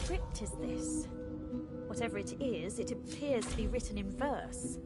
script is this? Whatever it is, it appears to be written in verse.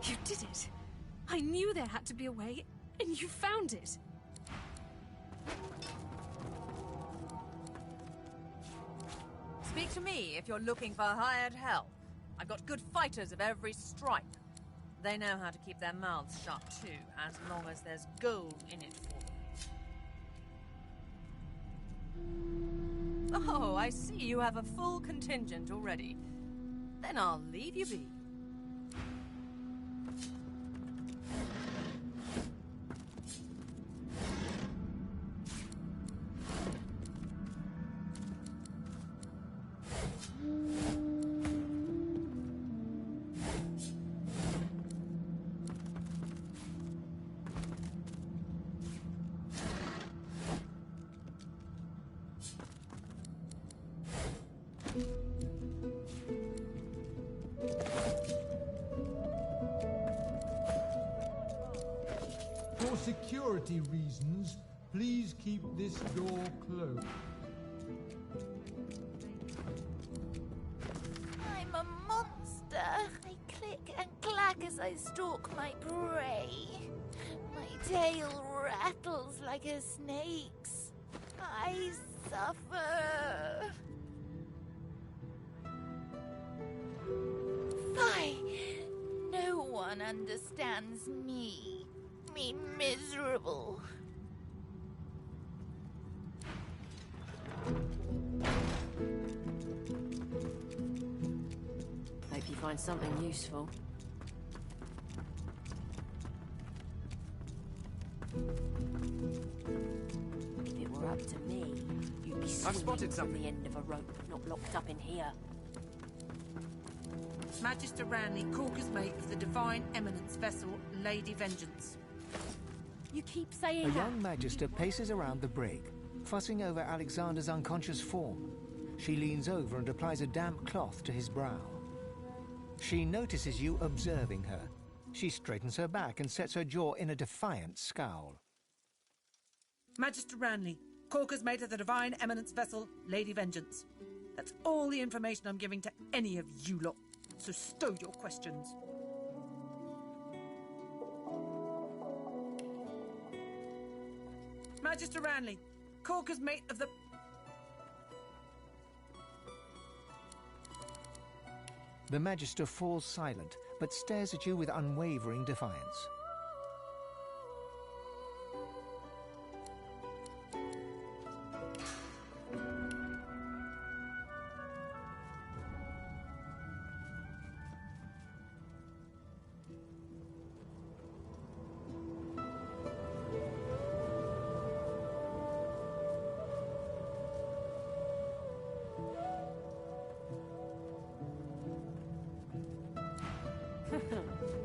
You did it! I knew there had to be a way, and you found it! Speak to me if you're looking for hired help. I've got good fighters of every stripe. They know how to keep their mouths shut too, as long as there's gold in it for them. Oh, I see you have a full contingent already. Then I'll leave you be. For security reasons, please keep this door closed. I'm a monster. I click and clack as I stalk my prey. My tail rattles like a snake's. I suffer. Fie! No one understands me. Me miserable. Hope you find something useful. If it were up to me, you'd be swinging from the end of a rope, not locked up in here. Magister Ranley, Corker's mate of the Divine Eminence vessel, Lady Vengeance. You keep saying A that. young magister paces around the brig, fussing over Alexander's unconscious form. She leans over and applies a damp cloth to his brow. She notices you observing her. She straightens her back and sets her jaw in a defiant scowl. Magister Ranley, Corker's mate of the Divine Eminence vessel, Lady Vengeance. That's all the information I'm giving to any of you lot, so stow your questions. Magister Ranley, Corker's mate of the... The Magister falls silent, but stares at you with unwavering defiance.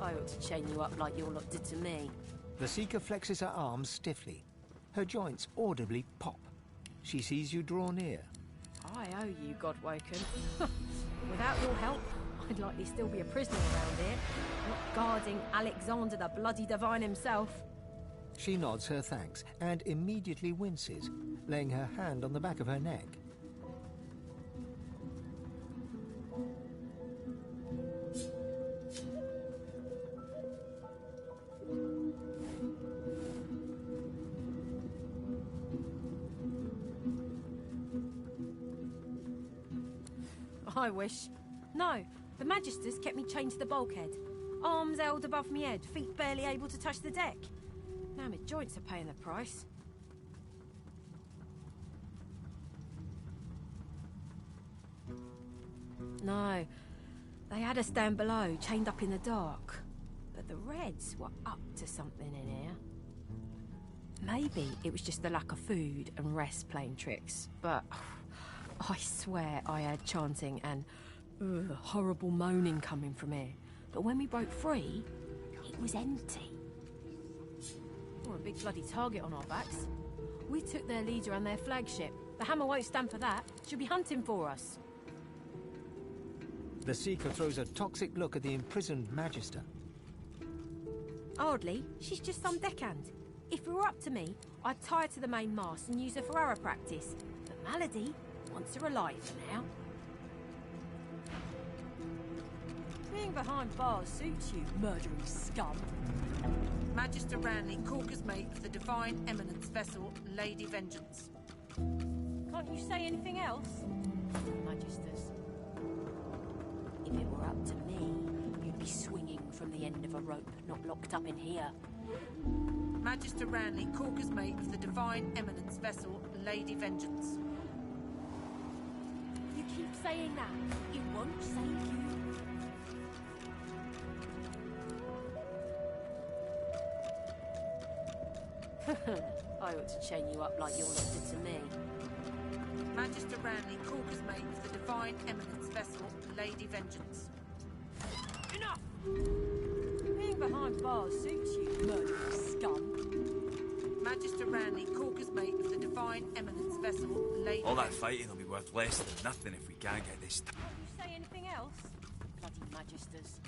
I ought to chain you up like your lot did to me. The Seeker flexes her arms stiffly. Her joints audibly pop. She sees you draw near. I owe you, Godwoken. Without your help, I'd likely still be a prisoner around here, not guarding Alexander the bloody Divine himself. She nods her thanks and immediately winces, laying her hand on the back of her neck. I wish. No, the Magisters kept me chained to the bulkhead. Arms held above me head, feet barely able to touch the deck. Now my joints are paying the price. No, they had us down below, chained up in the dark. But the Reds were up to something in here. Maybe it was just the lack of food and rest playing tricks, but I swear I heard chanting and horrible moaning coming from here. But when we broke free, it was empty. We're a big bloody target on our backs. We took their leader and their flagship. The Hammer won't stand for that. She'll be hunting for us. The Seeker throws a toxic look at the imprisoned Magister. Hardly. She's just some deckhand. If it were up to me, I'd tie her to the main mast and use her for arrow practice. But Malady wants her alive for now. Being behind bars suits you, murdering scum. Magister Ranley, Corker's mate of the Divine Eminence vessel, Lady Vengeance. Can't you say anything else? Magisters. If it were up to me, you'd be swinging from the end of a rope, not locked up in here. Magister Ranley, Corker's mate of the Divine Eminence vessel, Lady Vengeance. You keep saying that. It won't save you. I ought to chain you up like your lot did to me. Magister Ranley, Corker's mate of the Divine Eminence vessel, Lady Vengeance. Enough! Being behind bars suits you, murdering scum. Magister Ranley, Corker's mate of the Divine Eminence vessel, Lady All that Vengeance. fighting will be worth less than nothing if we can't get this. Can't you say anything else? Bloody Magisters.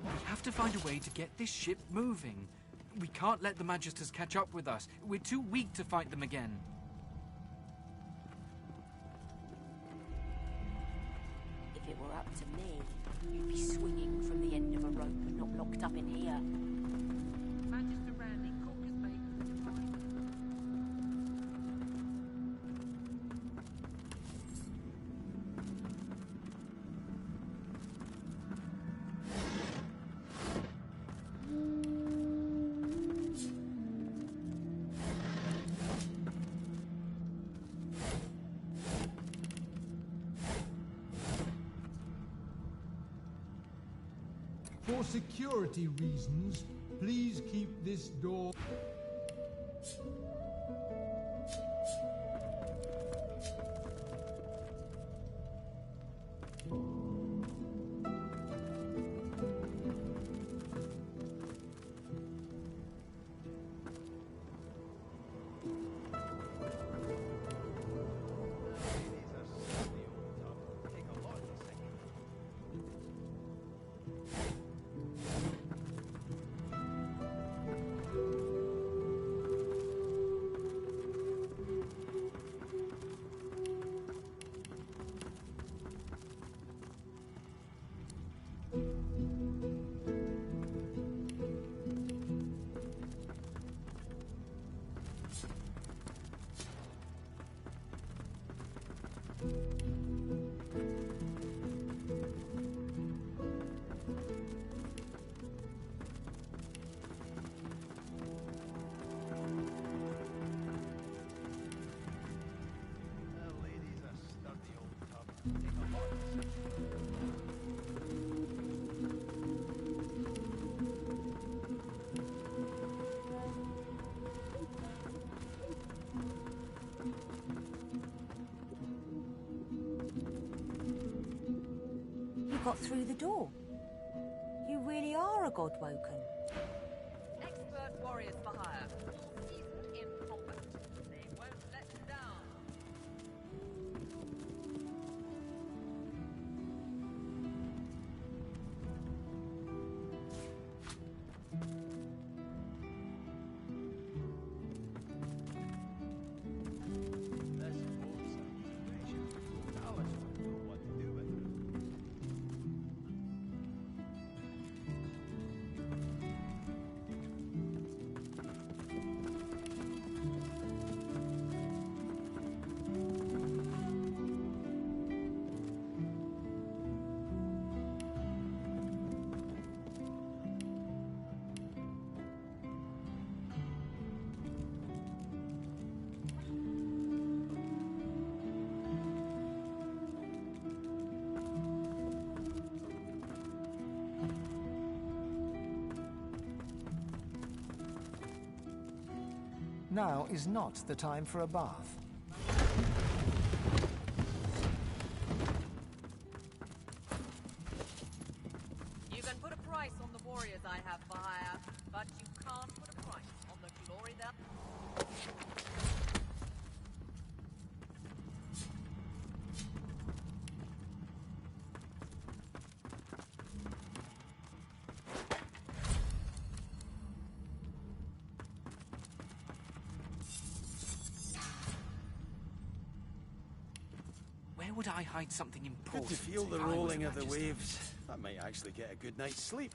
We have to find a way to get this ship moving. We can't let the Magisters catch up with us. We're too weak to fight them again. If it were up to me, you'd be swinging from the end of a rope, not locked up in here. Magister Ranley, Corker's mate of the Divine... For security reasons, please keep this door... You got through the door. You really are a godwoken. Expert warriors for hire. All seasoned in combat. They won't let you down. Now is not the time for a bath. You can put a price on the warriors I have for hire, but you can't put a price on the glory that... Where would I hide something important? Good to feel the if I was rolling a of the magister? waves. That might actually get a good night's sleep.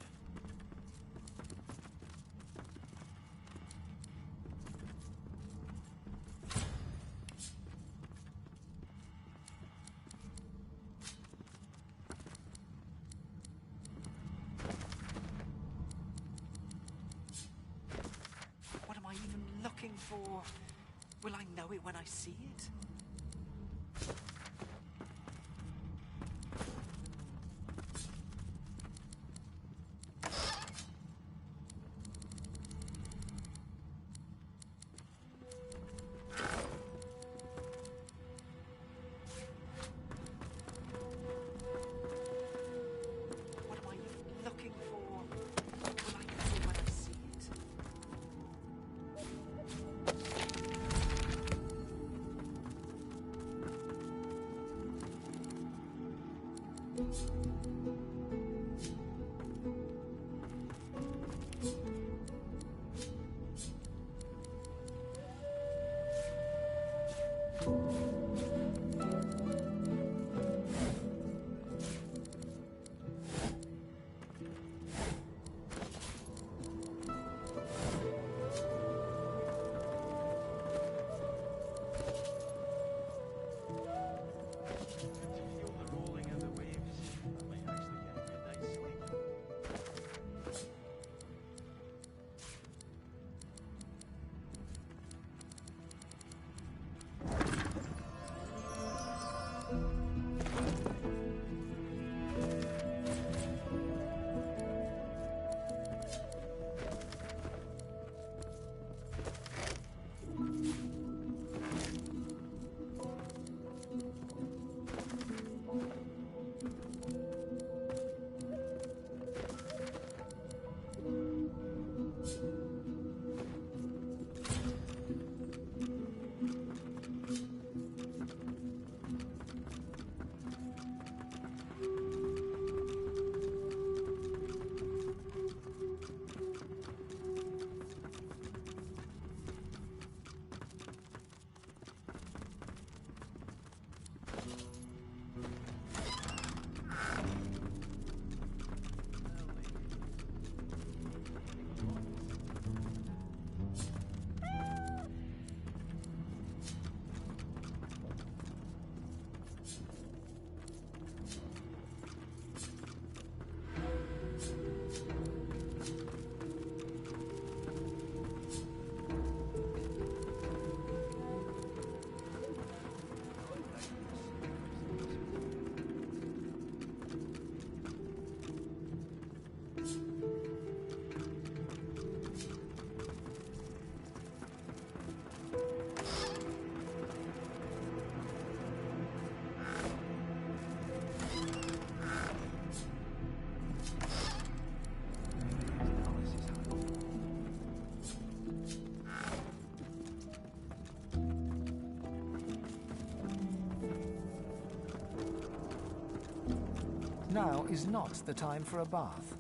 What am I even looking for? Will I know it when I see it? What am I even looking for? Will I know it when I see it? Good to feel the rolling of the waves. That might actually get Now is not the time for a bath.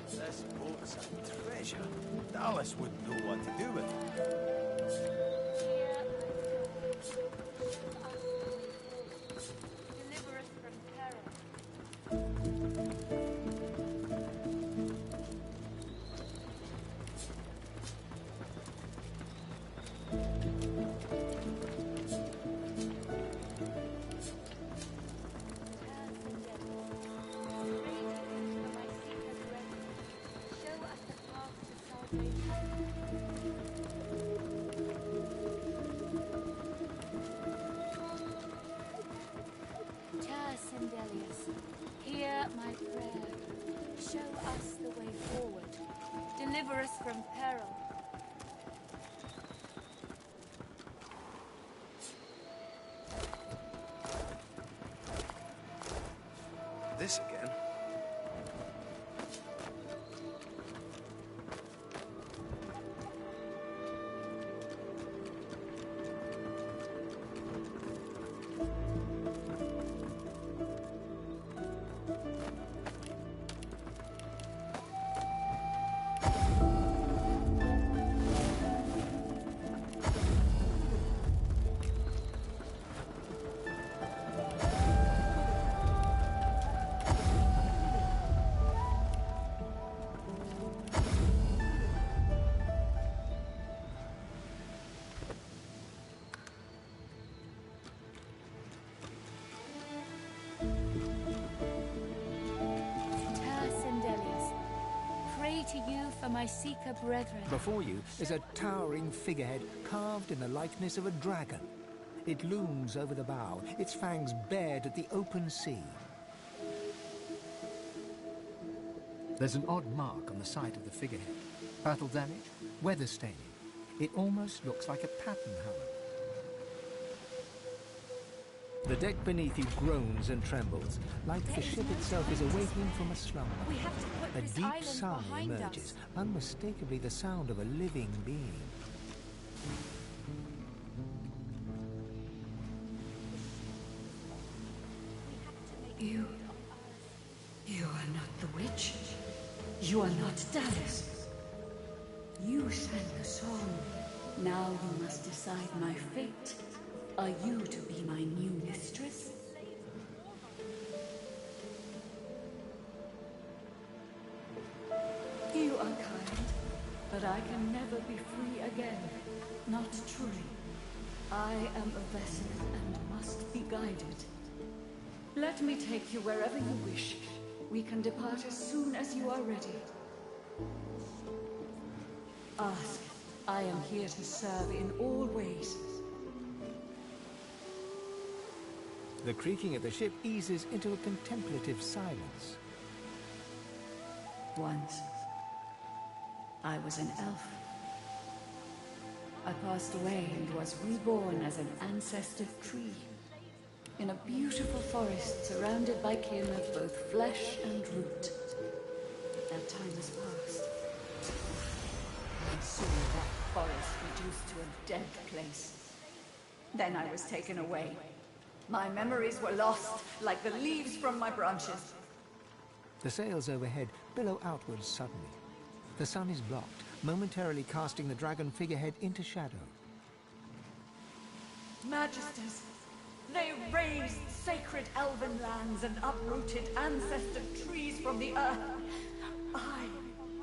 This boat's a treasure. Dallas wouldn't know what to do with it. Deliver us from peril. Hear my prayer. Show us the way forward. Deliver us from peril. This again? To you for my seeker brethren. Before you is a towering figurehead carved in the likeness of a dragon. It looms over the bow, its fangs bared at the open sea. There's an odd mark on the side of the figurehead. Battle damage, weather staining. It almost looks like a pattern, however. The deck beneath you groans and trembles, like the ship itself is awaking from a slumber. We have to put A this deep island sigh behind emerges, us. unmistakably the sound of a living being. You are not the witch. You are not Dallas. You sang the song. Now you must decide my fate. Are you to be my new mistress? You are kind, but I can never be free again. Not truly. I am a vessel and must be guided. Let me take you wherever you wish. We can depart as soon as you are ready. Ask. I am here to serve in all ways. The creaking of the ship eases into a contemplative silence. Once, I was an elf. I passed away and was reborn as an ancestor tree in a beautiful forest surrounded by kin of both flesh and root. That time has passed. I saw that forest reduced to a dead place. Then I was taken away. My memories were lost, like the leaves from my branches. The sails overhead billow outwards suddenly. The sun is blocked, momentarily casting the dragon figurehead into shadow. Magisters, they razed sacred elven lands and uprooted ancestor trees from the earth. I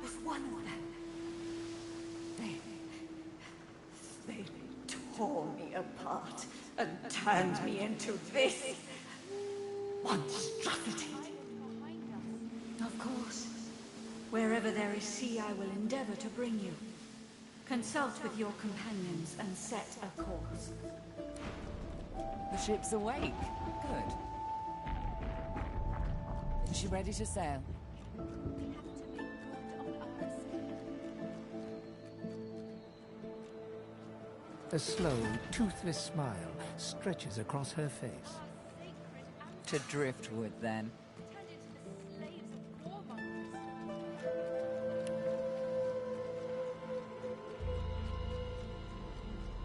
was one of them. They tore me apart and turned me into this monstrosity. Of course, wherever there is sea, I will endeavor to bring you. Consult with your companions and set a course. The ship's awake. Good. Is she ready to sail? A slow, toothless smile stretches across her face. To driftwood, then.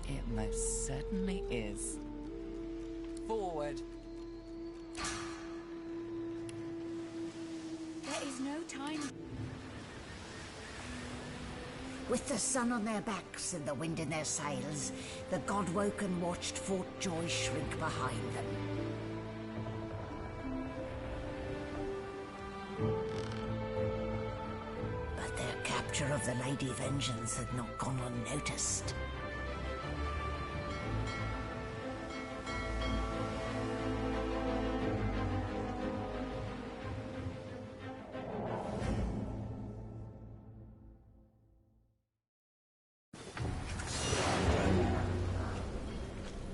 It most certainly is. Forward. There is no time. With the sun on their backs and the wind in their sails, the Godwoken watched Fort Joy shrink behind them. But their capture of the Lady Vengeance had not gone unnoticed.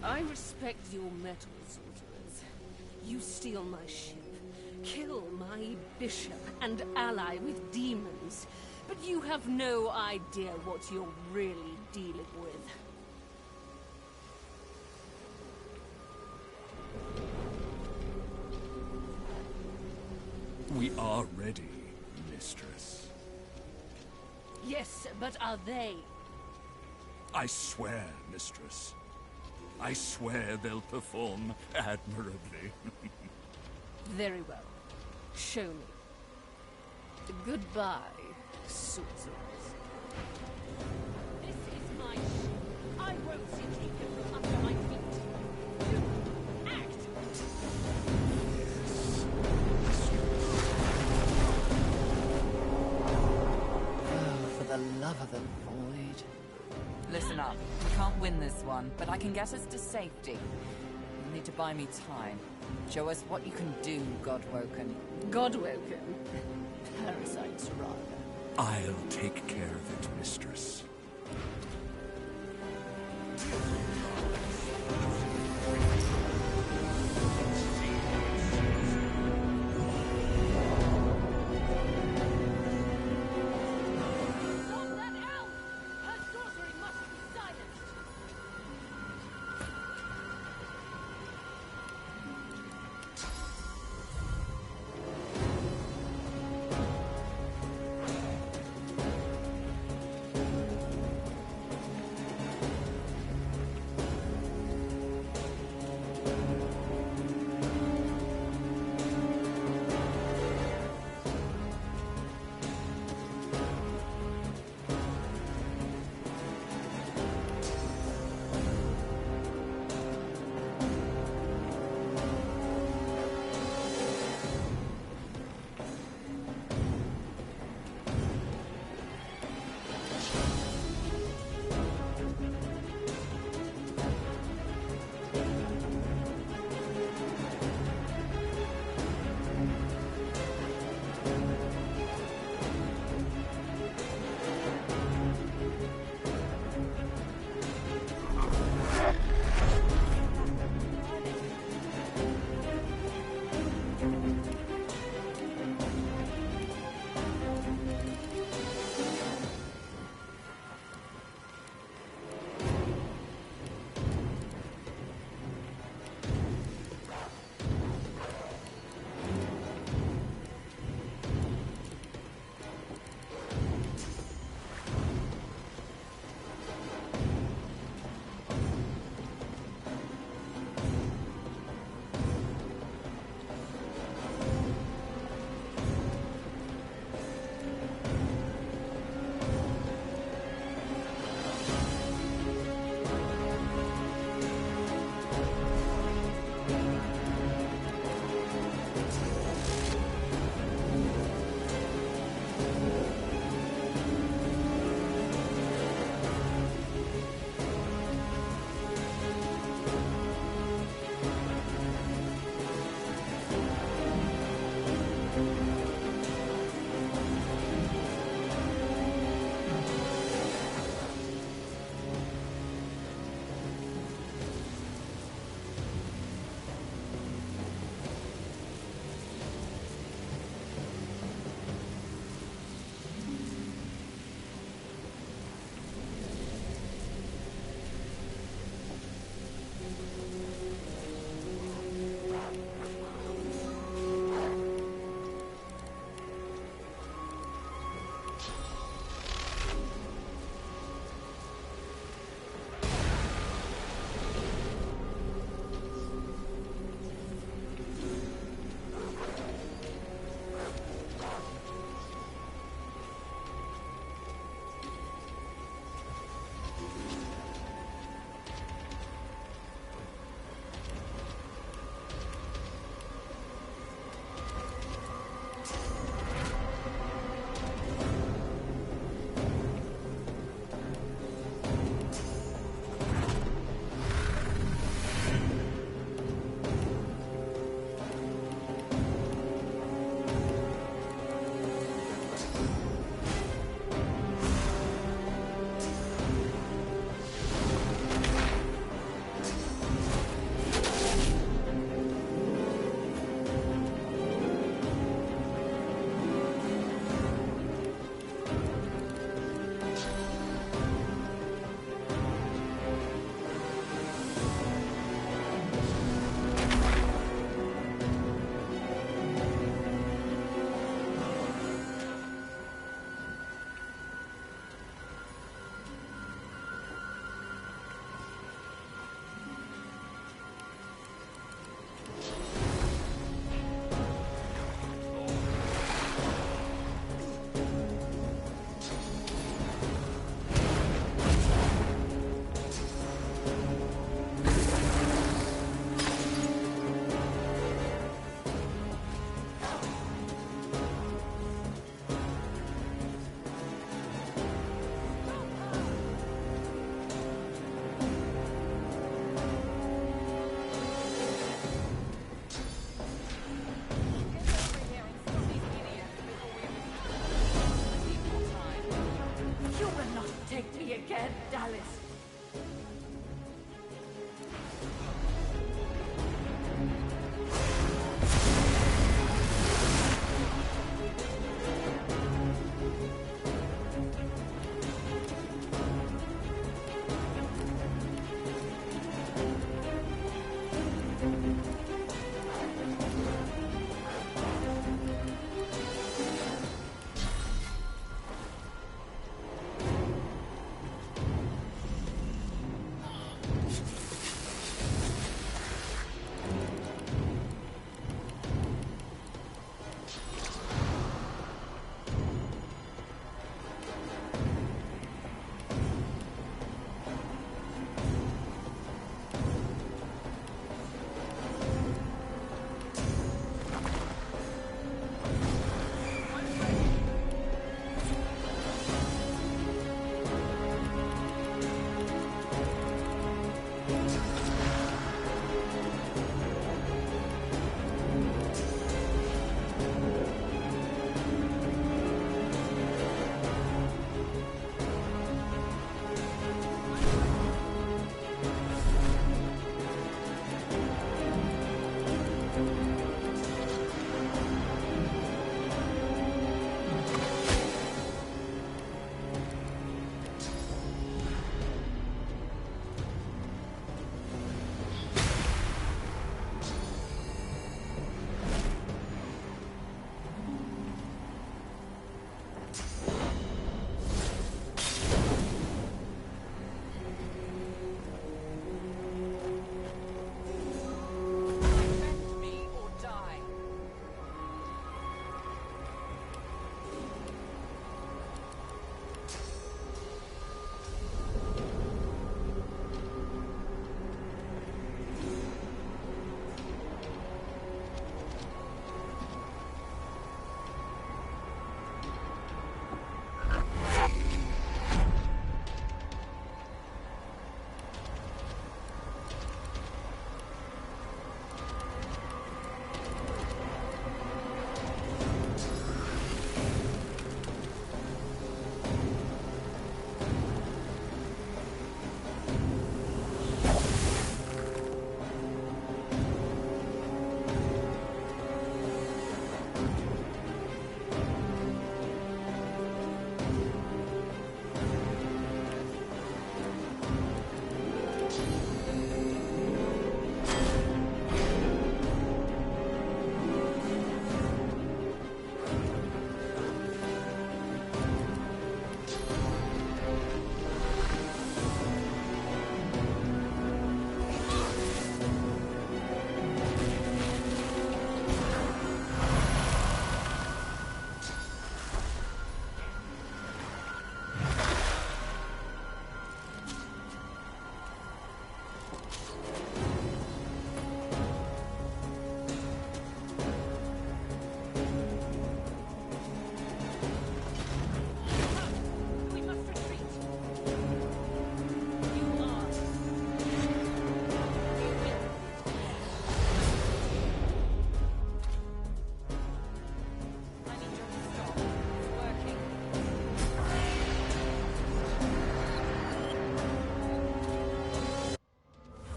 I respect your mettle, sorcerers. You steal my ship, kill my bishop, and ally with demons. But you have no idea what you're really dealing with. We are ready, mistress. Yes, but are they? I swear, mistress. I swear they'll perform admirably. Very well. Show me. Goodbye, sorcerers. This is my ship. I won't see taken from under my feet. You act! Oh, for the love of the void. Listen up. We can't win this one, but I can get us to safety. You'll need to buy me time. Show us what you can do, Godwoken. Godwoken? Parasites, rather. I'll take care of it, mistress.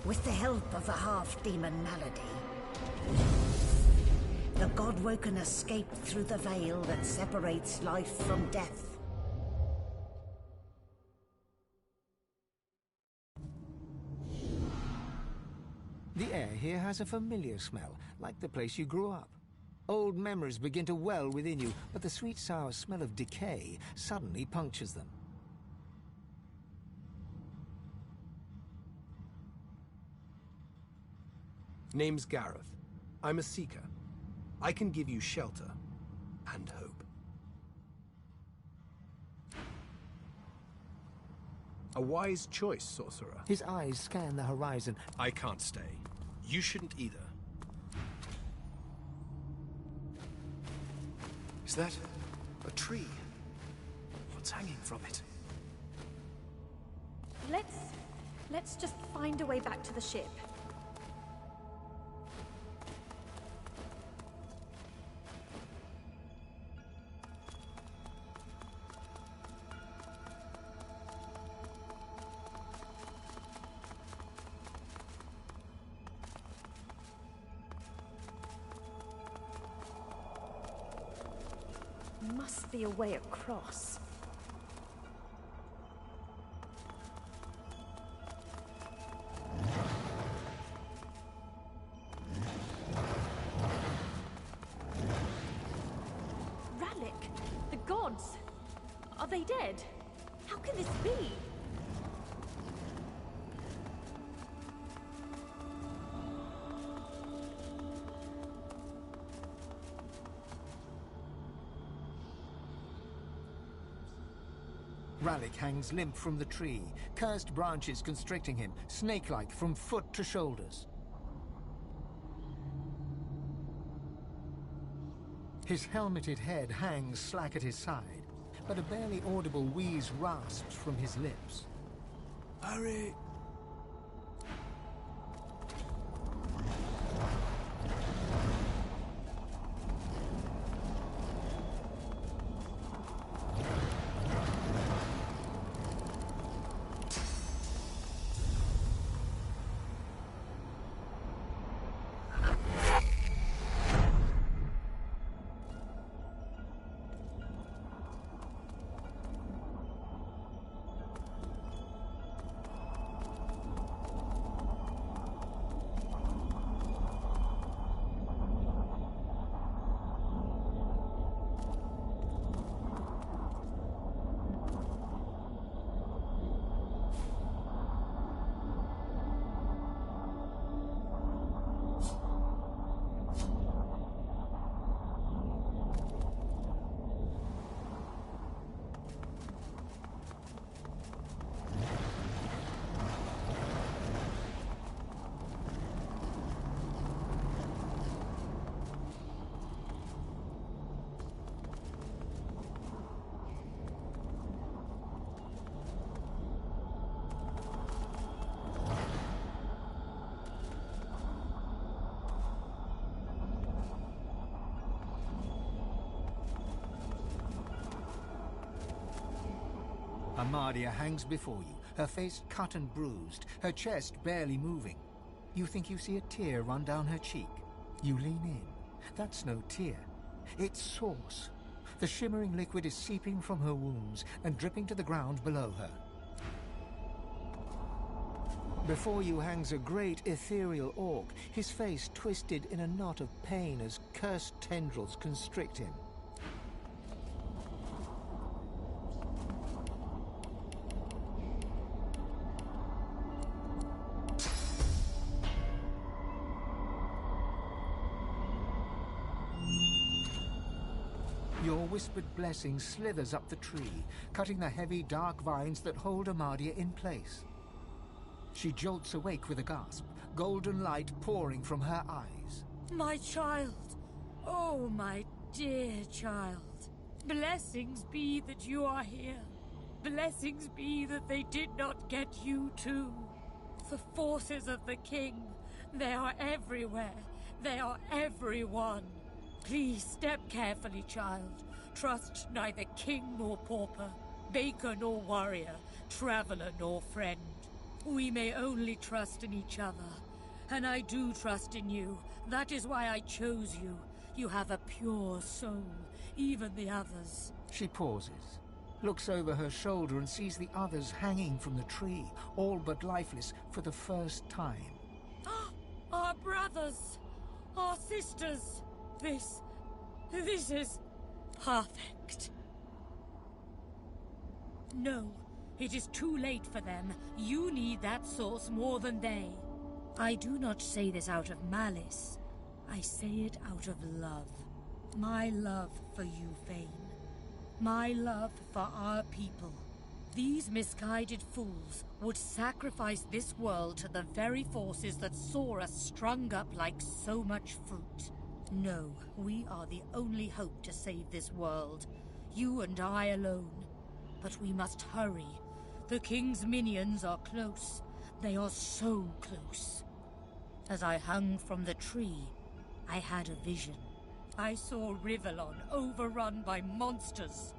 With the help of a half-demon malady, the Godwoken escaped through the veil that separates life from death. The air here has a familiar smell, like the place you grew up. Old memories begin to well within you, but the sweet sour smell of decay suddenly punctures them. Name's Gareth. I'm a seeker. I can give you shelter and hope. A wise choice, sorcerer. His eyes scan the horizon. I can't stay. You shouldn't either. Is that a tree? What's hanging from it? Let's just find a way back to the ship. Must be a way across. Ralik, the gods. Are they dead? How can this be? Ralik hangs limp from the tree, cursed branches constricting him, snake-like from foot to shoulders. His helmeted head hangs slack at his side, but a barely audible wheeze rasps from his lips. Hurry! Amadia hangs before you, her face cut and bruised, her chest barely moving. You think you see a tear run down her cheek. You lean in. That's no tear. It's sauce. The shimmering liquid is seeping from her wounds and dripping to the ground below her. Before you hangs a great ethereal orc, his face twisted in a knot of pain as cursed tendrils constrict him. Your whispered blessing slithers up the tree, cutting the heavy, dark vines that hold Amadia in place. She jolts awake with a gasp, golden light pouring from her eyes. My child! Oh, my dear child! Blessings be that you are here. Blessings be that they did not get you too. The forces of the king, they are everywhere. They are everyone. Please step carefully, child. Trust neither king nor pauper, baker nor warrior, traveler nor friend. We may only trust in each other. And I do trust in you. That is why I chose you. You have a pure soul, even the others. She pauses, looks over her shoulder and sees the others hanging from the tree, all but lifeless for the first time. Our brothers! Our sisters! This is perfect. No, it is too late for them. You need that source more than they. I do not say this out of malice. I say it out of love. My love for you, Fane. My love for our people. These misguided fools would sacrifice this world to the very forces that saw us strung up like so much fruit. No, we are the only hope to save this world. You and I alone. But we must hurry. The King's minions are close. They are so close. As I hung from the tree, I had a vision. I saw Rivellon overrun by monsters.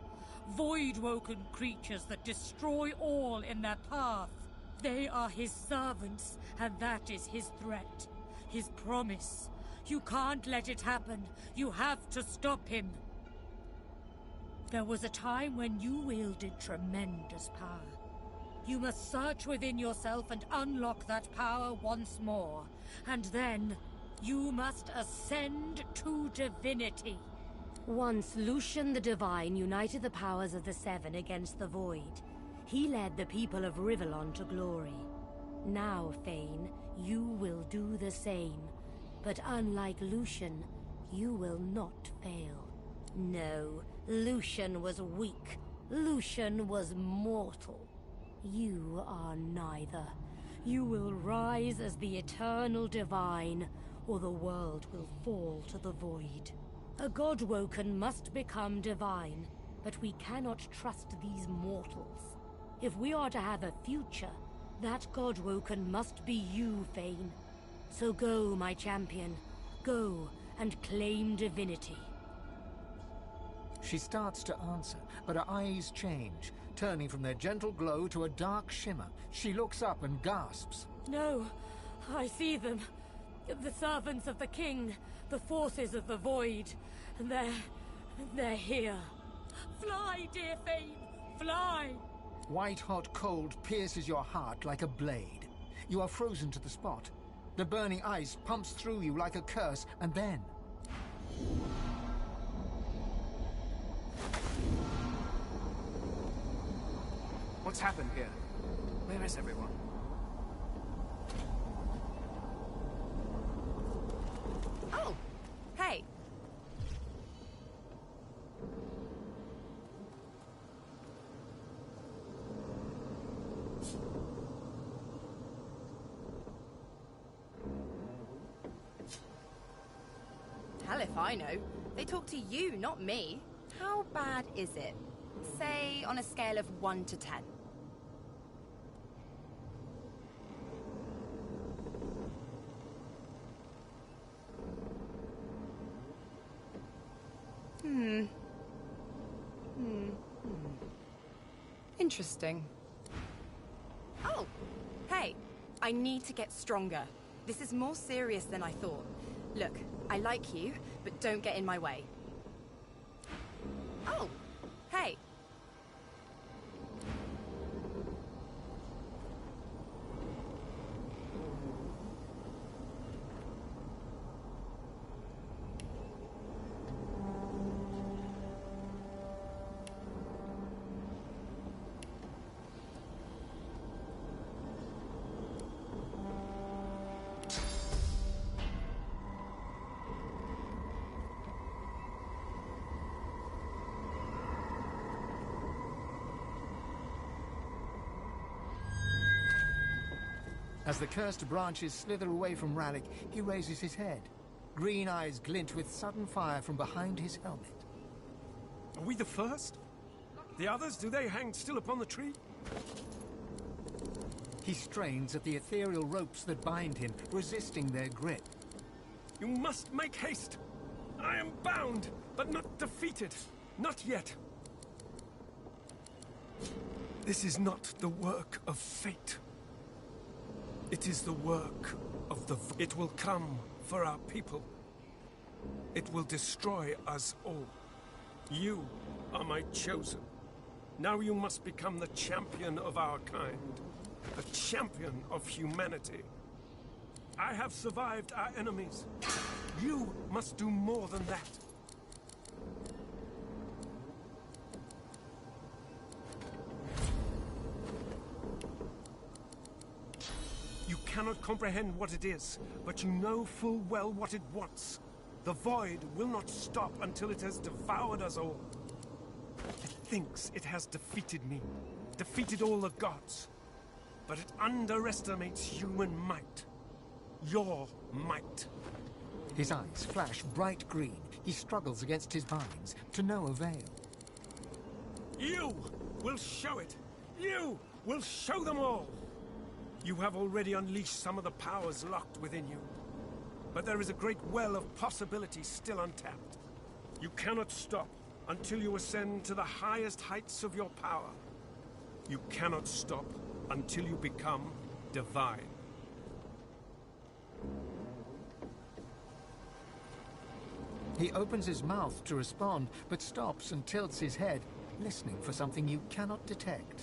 Void-woken creatures that destroy all in their path. They are his servants, and that is his threat. His promise. You can't let it happen. You have to stop him. There was a time when you wielded tremendous power. You must search within yourself and unlock that power once more. And then, you must ascend to divinity. Once Lucian the Divine united the powers of the Seven against the Void. He led the people of Rivellon to glory. Now, Fane, you will do the same. But unlike Lucian, you will not fail. No, Lucian was weak. Lucian was mortal. You are neither. You will rise as the eternal divine, or the world will fall to the void. A Godwoken must become divine, but we cannot trust these mortals. If we are to have a future, that Godwoken must be you, Fane. So go, my champion. Go and claim divinity. She starts to answer, but her eyes change, turning from their gentle glow to a dark shimmer. She looks up and gasps. No, I see them. The servants of the king, the forces of the void. They're here. Fly, dear Fane, fly! White-hot cold pierces your heart like a blade. You are frozen to the spot. The burning ice pumps through you like a curse, and then... What's happened here? Where is everyone? Oh! Hey! Hell if I know. They talk to you, not me. How bad is it? Say, on a scale of 1 to 10. Interesting. Oh! Hey! I need to get stronger. This is more serious than I thought. Look, I like you, but don't get in my way. Oh! Hey! As the cursed branches slither away from Rallick, he raises his head. Green eyes glint with sudden fire from behind his helmet. Are we the first? The others, do they hang still upon the tree? He strains at the ethereal ropes that bind him, resisting their grip. You must make haste. I am bound, but not defeated. Not yet. This is not the work of fate. It is the work of the... It will come for our people. It will destroy us all. You are my chosen. Now you must become the champion of our kind. The champion of humanity. I have survived our enemies. You must do more than that. You cannot comprehend what it is, but you know full well what it wants. The void will not stop until it has devoured us all. It thinks it has defeated me, defeated all the gods. But it underestimates human might. Your might. His eyes flash bright green. He struggles against his binds, to no avail. You will show it. You will show them all. You have already unleashed some of the powers locked within you. But there is a great well of possibilities still untapped. You cannot stop until you ascend to the highest heights of your power. You cannot stop until you become divine. He opens his mouth to respond, but stops and tilts his head, listening for something you cannot detect.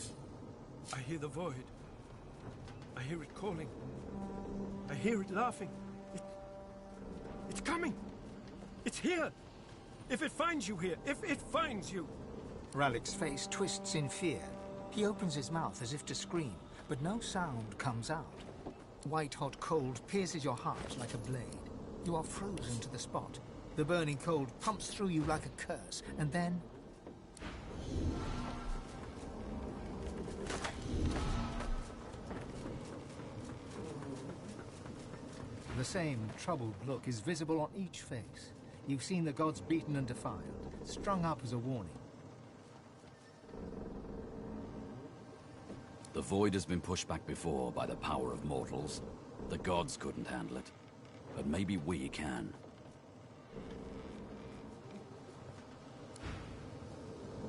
I hear the void. I hear it calling. I hear it laughing. It's coming. It's here. If it finds you here, if it finds you. Ralik's face twists in fear. He opens his mouth as if to scream, but no sound comes out. White-hot cold pierces your heart like a blade. You are frozen to the spot. The burning cold pumps through you like a curse, and then... The same troubled look is visible on each face. You've seen the gods beaten and defiled, strung up as a warning. The void has been pushed back before by the power of mortals. The gods couldn't handle it, but maybe we can.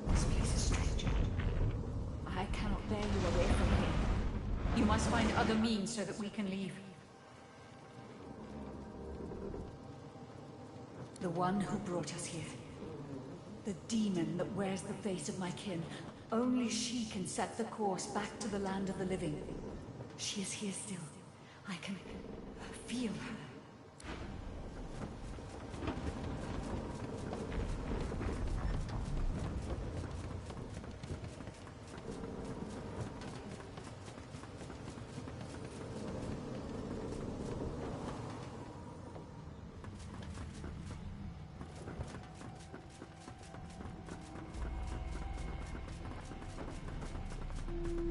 This place is strange. I cannot bear you away from here. You must find other means so that we can leave. The one who brought us here. The demon that wears the face of my kin. Only she can set the course back to the land of the living. She is here still. I can feel her.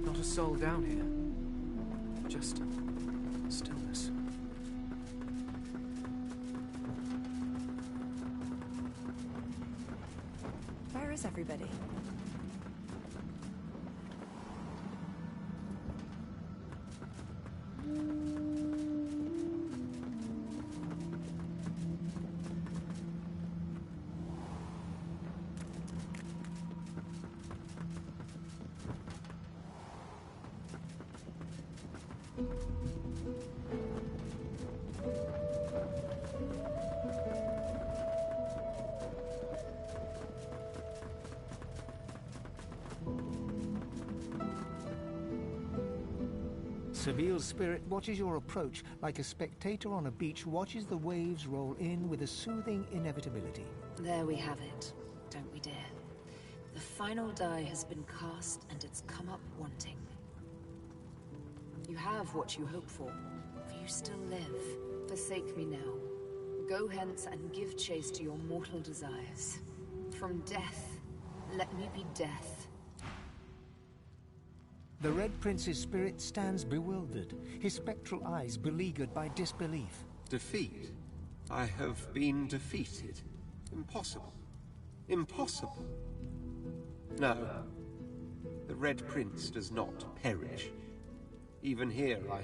Not a soul down here. Just stillness. Where is everybody? Seville's spirit watches your approach like a spectator on a beach watches the waves roll in with a soothing inevitability. There we have it, don't we, dear? The final die has been cast and it's come up wanting. You have what you hope for you still live. Forsake me now. Go hence and give chase to your mortal desires. From death, let me be death. The Red Prince's spirit stands bewildered, his spectral eyes beleaguered by disbelief. Defeat? I have been defeated. Impossible. Impossible. No. The Red Prince does not perish. Even here I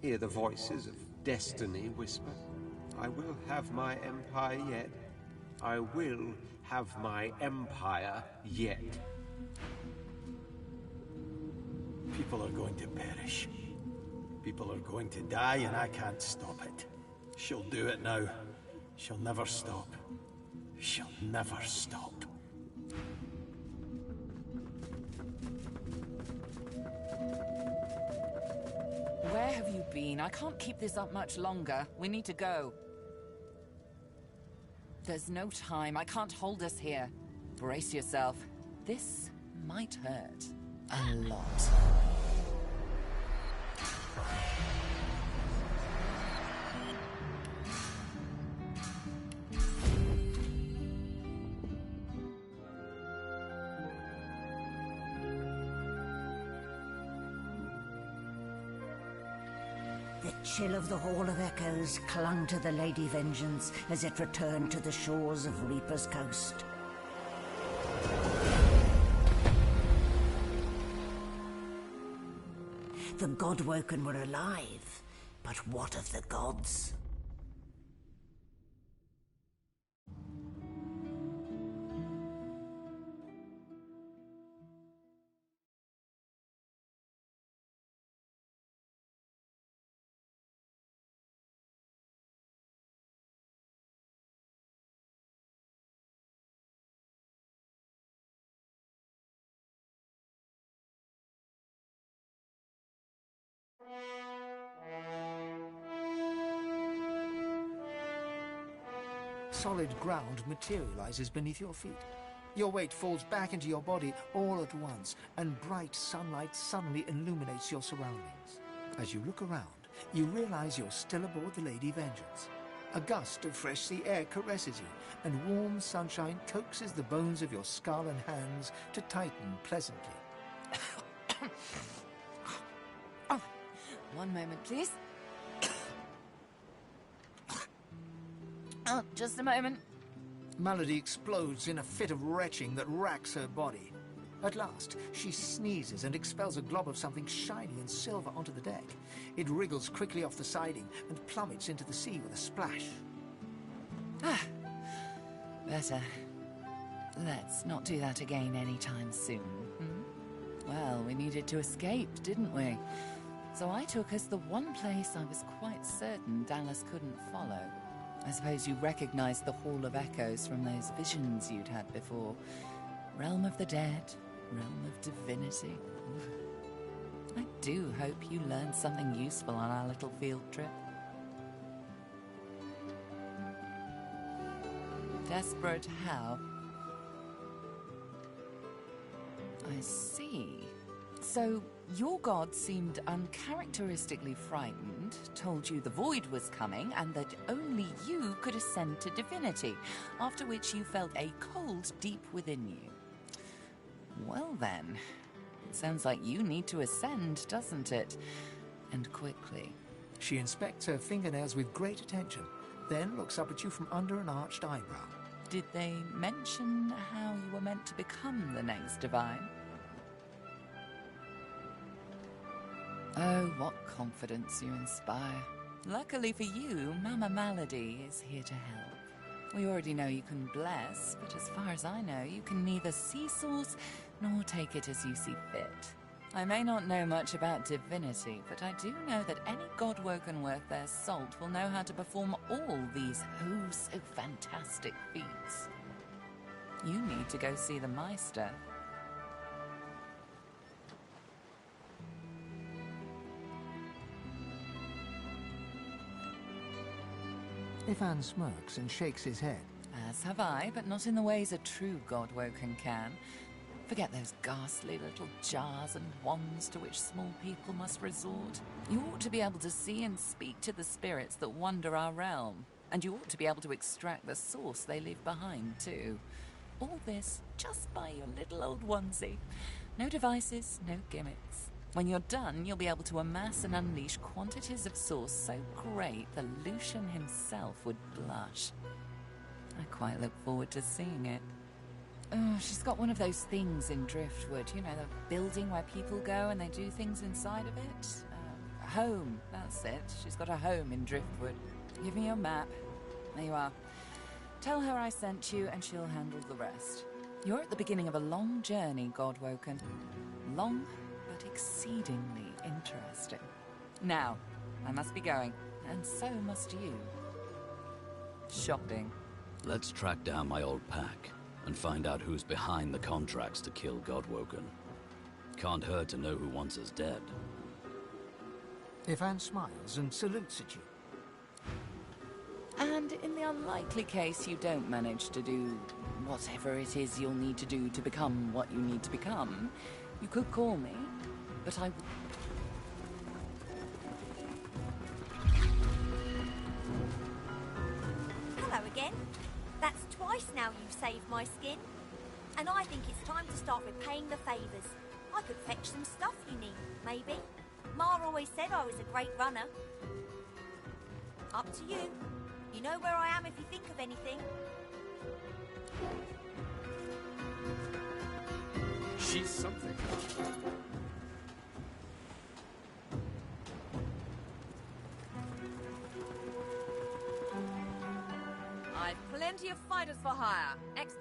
hear the voices of destiny whisper. I will have my empire yet. I will have my empire yet. People are going to perish. People are going to die and I can't stop it. She'll do it now. She'll never stop. She'll never stop. Where have you been? I can't keep this up much longer. We need to go. There's no time. I can't hold us here. Brace yourself. This might hurt. A lot. The chill of the Hall of Echoes clung to the Lady Vengeance as it returned to the shores of Reaper's Coast. The Godwoken were alive, but what of the gods? Solid ground materializes beneath your feet. Your weight falls back into your body all at once, and bright sunlight suddenly illuminates your surroundings. As you look around, you realize you're still aboard the Lady Vengeance. A gust of fresh sea air caresses you, and warm sunshine coaxes the bones of your skull and hands to tighten pleasantly. Oh, one moment, please. Oh, just a moment. Malady explodes in a fit of retching that racks her body. At last, she sneezes and expels a glob of something shiny and silver onto the deck. It wriggles quickly off the siding and plummets into the sea with a splash. Ah, better. Let's not do that again anytime soon. Well, we needed to escape, didn't we? So I took us the one place I was quite certain Dallas couldn't follow. I suppose you recognized the Hall of Echoes from those visions you'd had before. Realm of the dead, realm of divinity. I do hope you learned something useful on our little field trip. Desperate how? I see. So, your god seemed uncharacteristically frightened, told you the void was coming, and that only you could ascend to divinity, after which you felt a cold deep within you. Well then, it sounds like you need to ascend, doesn't it? And quickly. She inspects her fingernails with great attention, then looks up at you from under an arched eyebrow. Did they mention how you were meant to become the next divine? Oh, what confidence you inspire. Luckily for you, Mama Malady is here to help. We already know you can bless, but as far as I know, you can neither see source nor take it as you see fit. I may not know much about divinity, but I do know that any godwoken worth their salt will know how to perform all these so fantastic feats. You need to go see the Meister. Ifan smirks and shakes his head. As have I, but not in the ways a true godwoken can. Forget those ghastly little jars and wands to which small people must resort. You ought to be able to see and speak to the spirits that wander our realm. And you ought to be able to extract the source they leave behind, too. All this just by your little old onesie. No devices, no gimmicks. When you're done, you'll be able to amass and unleash quantities of source so great the Lucian himself would blush. I quite look forward to seeing it. Oh, she's got one of those things in Driftwood, you know, the building where people go and they do things inside of it. A home, that's it. She's got a home in Driftwood. Give me your map. There you are. Tell her I sent you and she'll handle the rest. You're at the beginning of a long journey, Godwoken. Long, but exceedingly interesting. Now, I must be going, and so must you. Shopping. Let's track down my old pack and find out who's behind the contracts to kill Godwoken. Can't hurt to know who wants us dead. Ivan smiles and salutes at you. And in the unlikely case you don't manage to do whatever it is you'll need to do to become what you need to become, you could call me, but I... Hello again. That's twice now you've saved my skin. And I think it's time to start repaying the favours. I could fetch some stuff you need, maybe. Ma always said I was a great runner. Up to you. You know where I am if you think of anything. She's something. I've plenty of fighters for hire.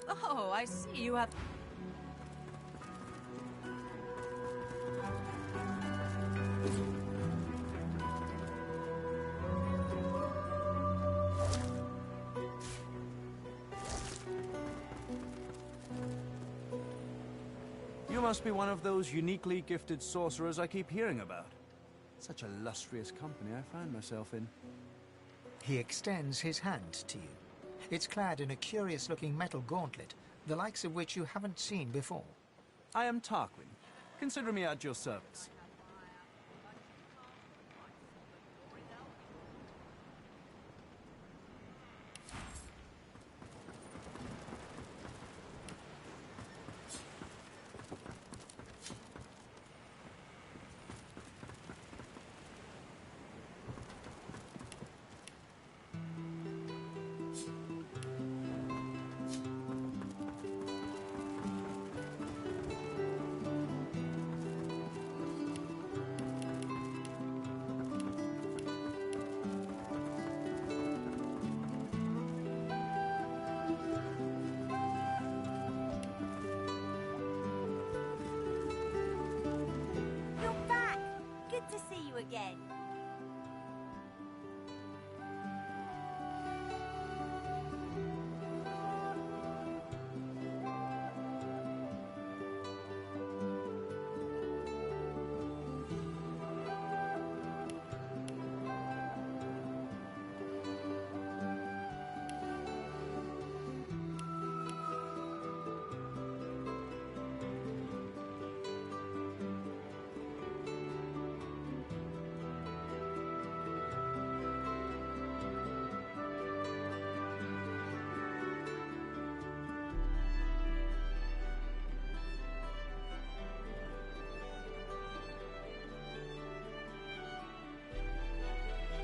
Oh, I see you have... You must be one of those uniquely gifted sorcerers I keep hearing about. Such illustrious company I find myself in. He extends his hand to you. It's clad in a curious-looking metal gauntlet, the likes of which you haven't seen before. I am Tarquin. Consider me at your service. Again.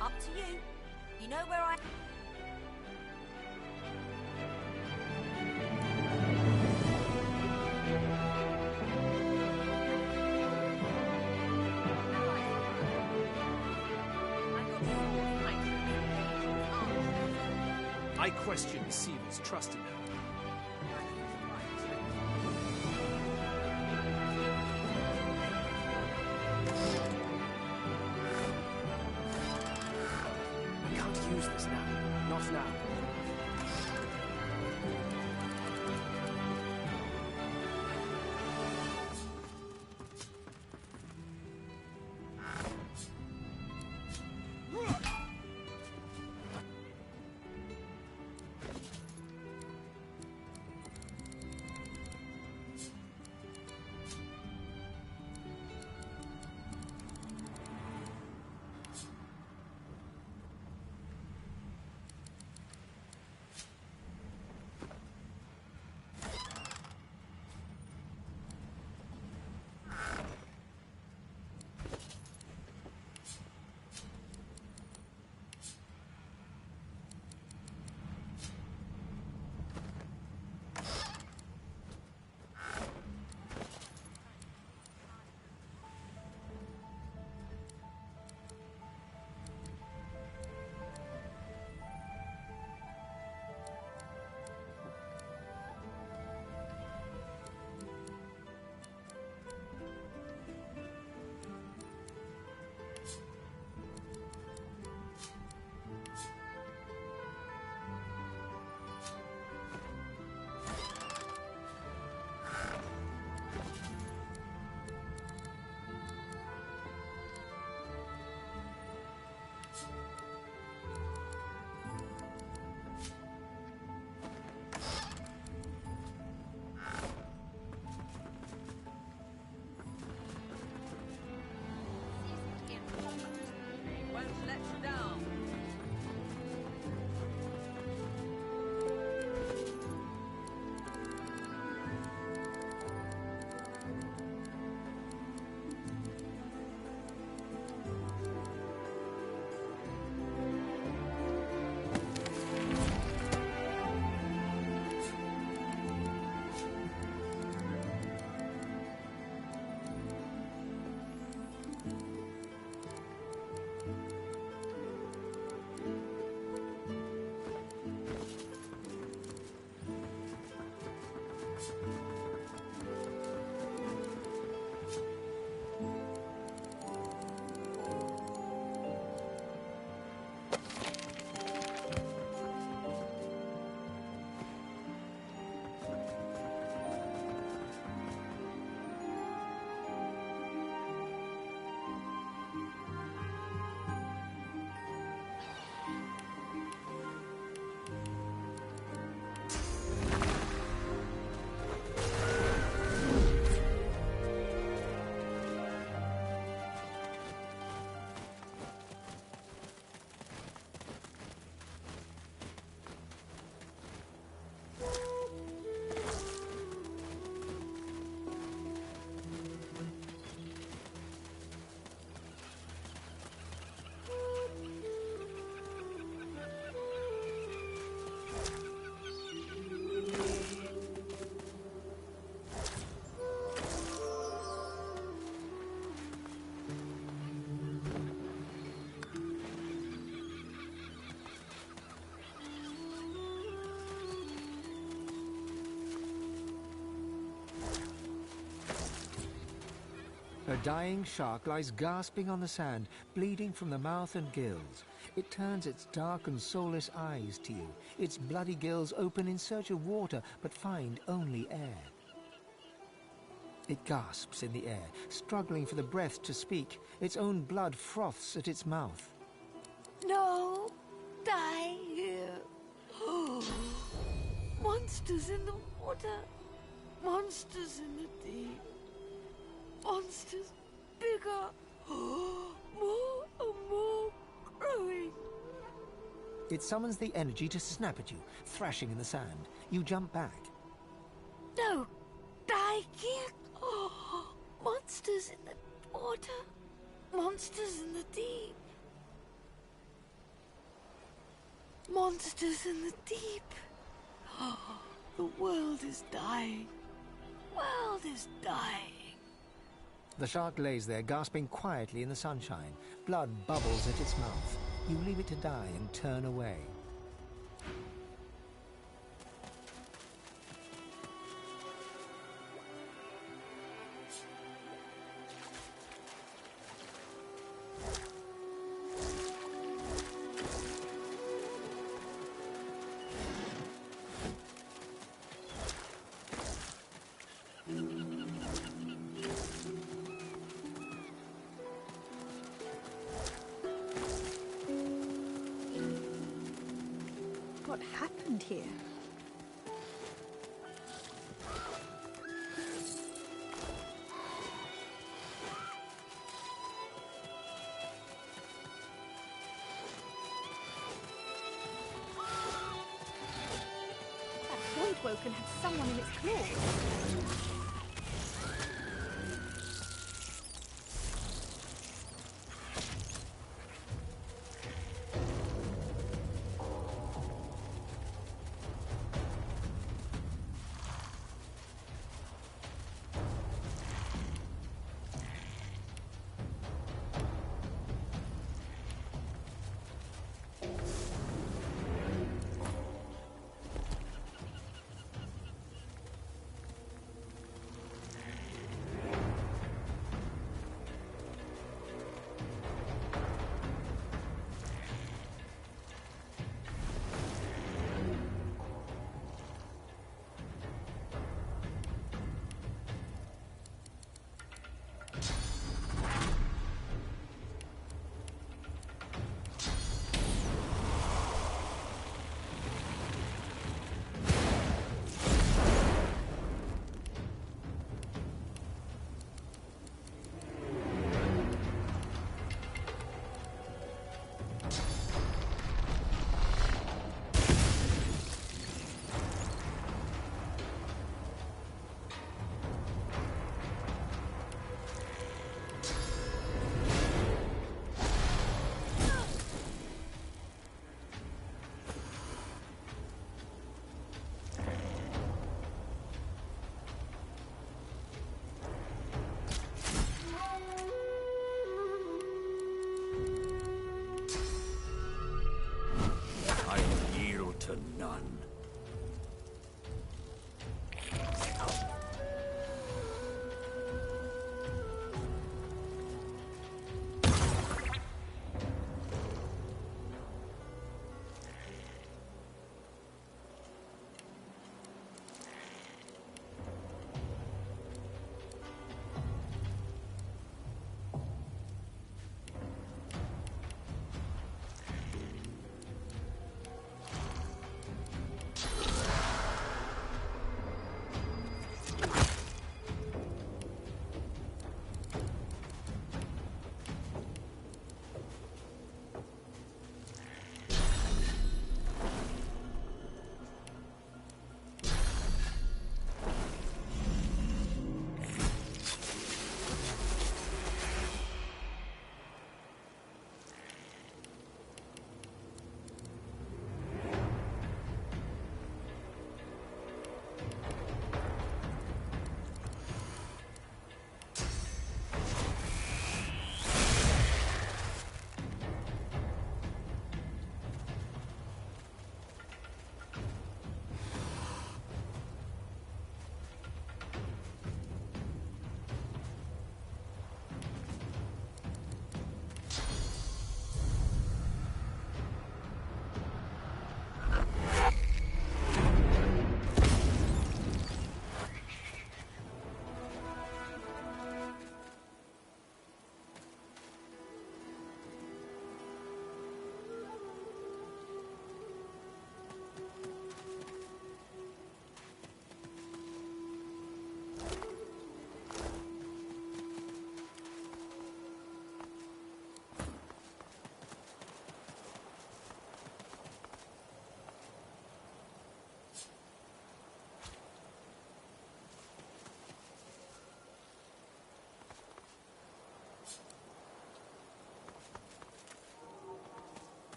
Up to you. You know where I... I question Siva's trust in her. Use this now. Not now. A dying shark lies gasping on the sand, bleeding from the mouth and gills. It turns its dark and soulless eyes to you. Its bloody gills open in search of water, but find only air. It gasps in the air, struggling for the breath to speak. Its own blood froths at its mouth. No! Die here! Monsters in the water! Monsters in the deep! Monsters bigger! More and more growing! It summons the energy to snap at you, thrashing in the sand. You jump back. No! Die here! Monsters in the water! Monsters in the deep! Monsters in the deep! The world is dying! World is dying! The shark lays there, gasping quietly in the sunshine. Blood bubbles at its mouth. You leave it to die and turn away. What happened here? That void woken had someone in its claws. To none.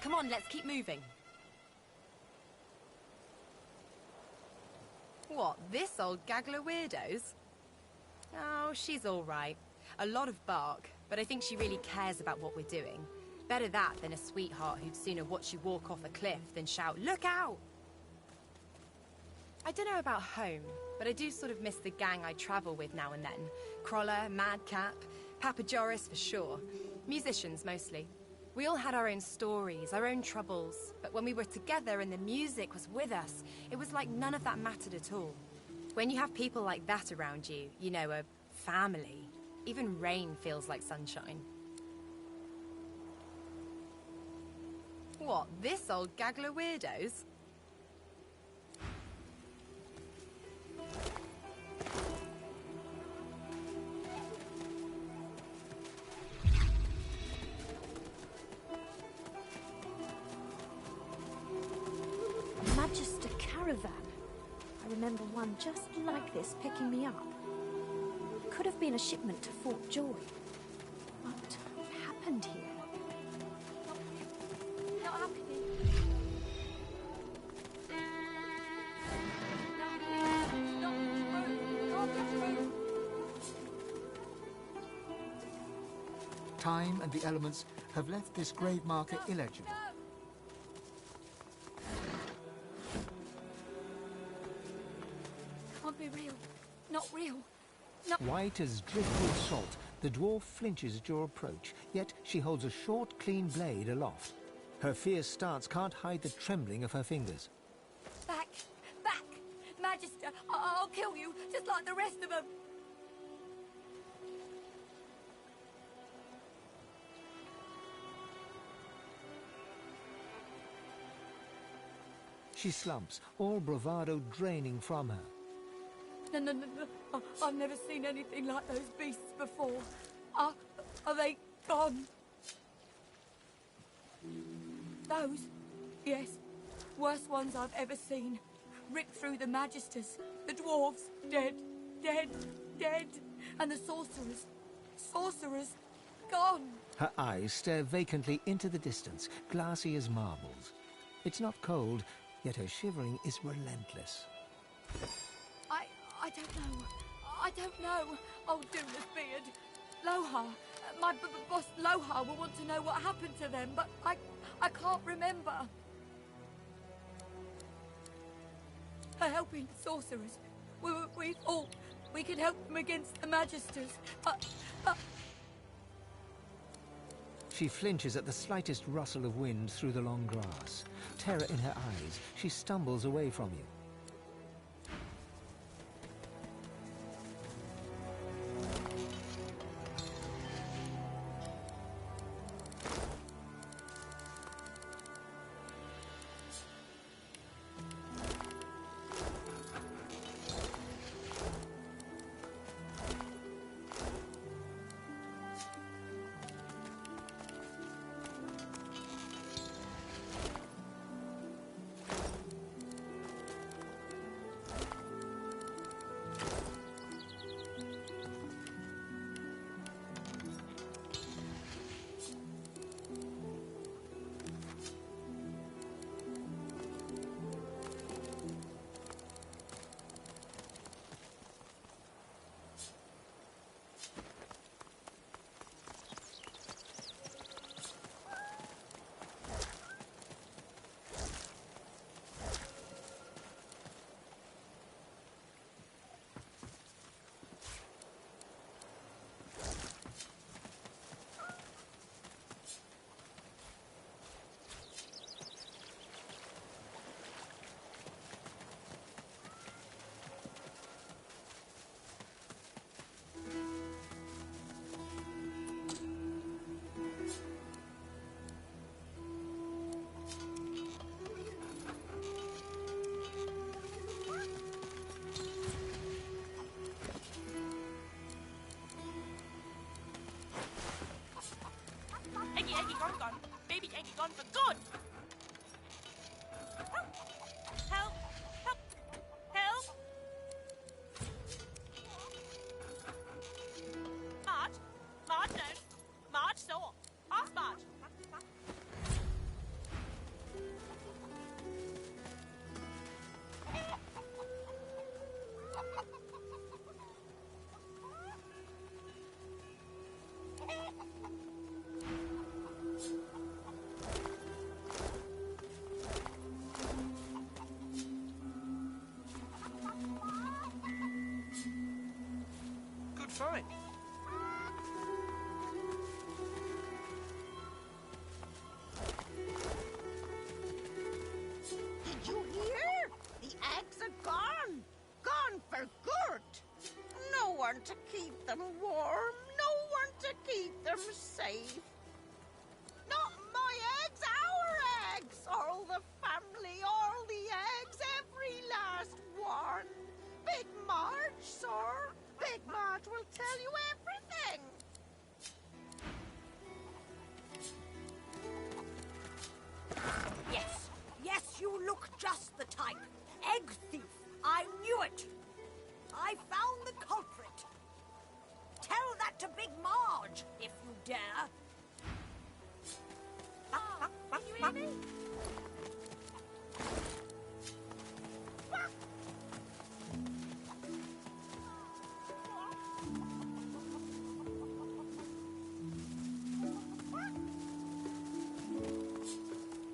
come on, let's keep moving. What, this old gaggle of weirdos? Oh, she's all right. A lot of bark, but I think she really cares about what we're doing. Better that than a sweetheart who'd sooner watch you walk off a cliff than shout, "Look out!" I don't know about home, but I do sort of miss the gang I travel with now and then. Crawler, Madcap, Papa Joris for sure. Musicians mostly. We all had our own stories, our own troubles, but when we were together and the music was with us, it was like none of that mattered at all. When you have people like that around you, you know, a family, even rain feels like sunshine. What, this old gaggle of weirdos? Magister caravan. I remember one just like this picking me up. It could have been a shipment to Fort Joy. What happened here? Not happening. Time and the elements have left this grave marker illegible. Can't be real. Not real. No. White as driftwood salt, the dwarf flinches at your approach, yet she holds a short, clean blade aloft. Her fierce stance can't hide the trembling of her fingers. Back! Back! Magister, I'll kill you, just like the rest of them! She slumps, all bravado draining from her. No. I've never seen anything like those beasts before. Are they gone? Those? Yes. Worst ones I've ever seen. Ripped through the Magisters. The dwarves. Dead. And the sorcerers. Gone. Her eyes stare vacantly into the distance, glassy as marbles. It's not cold, yet her shivering is relentless. I don't know. Old Duna's beard. Lohar. My boss Lohar will want to know what happened to them, but I can't remember. Her helping sorcerers. We thought we could help them against the Magisters. She flinches at the slightest rustle of wind through the long grass. Terror in her eyes, she stumbles away from you. Eggy, gone. Baby Eggy gone for good. Help! Marge, no. Marge, so. Ask Marge. time. Did you hear? The eggs are gone. Gone for good. No one to keep them warm. No one to keep them safe. Not my eggs, our eggs. All the family, all the eggs, every last one. Big Marge, sir. Big Marge will tell you everything. Yes, yes, you look just the type. Egg thief. I knew it. I found the culprit. Tell that to Big Marge, if you dare. Can you hear me?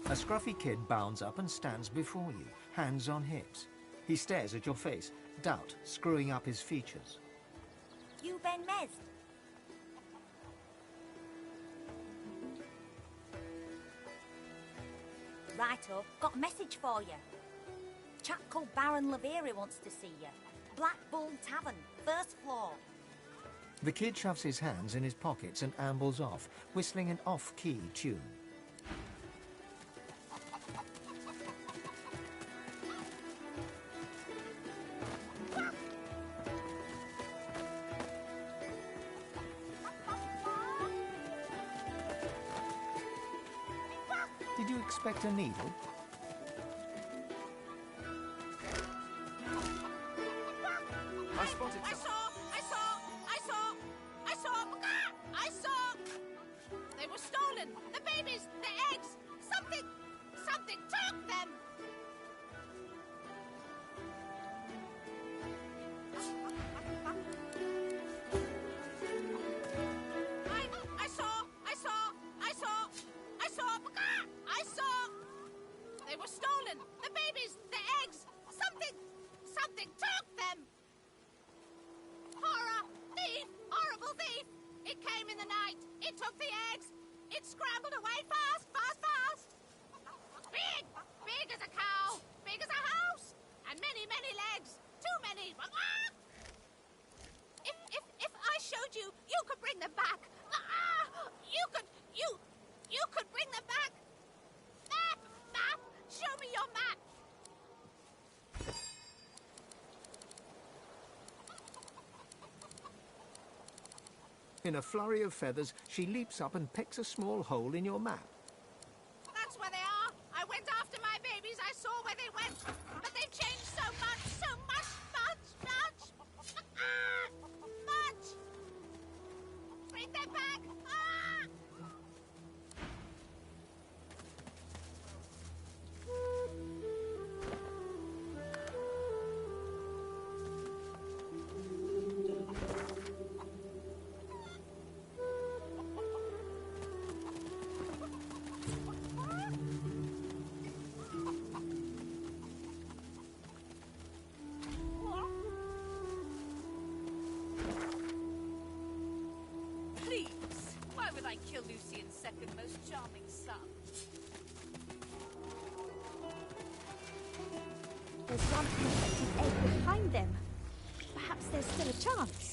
A scruffy kid bounds up and stands before you, hands on hips. He stares at your face, doubt screwing up his features. You Ben Mez. Righto, got a message for you. Chap called Baron Laveri wants to see you. Black Bull Tavern, first floor. The kid shoves his hands in his pockets and ambles off, whistling an off-key tune. Did you expect a needle? I spotted I something. saw! They were stolen! The babies! The eggs! Something took them! I saw! They were stolen! The babies! The eggs! Something took them! Horror! Thief! Horrible thief! It came in the night. It took the eggs. It scrambled away fast! Big as a cow. Big as a house. And many legs. Too many. If I showed you, you could bring them back. You could bring them back. Map. Show me your map. In a flurry of feathers, she leaps up and pecks a small hole in your map. That's where they are. I went after my babies. I saw where they went. But they've changed so much. Much. Bring them back. Please, why would I kill Lucian's second most charming son? There's one infected egg behind them. Perhaps there's still a chance.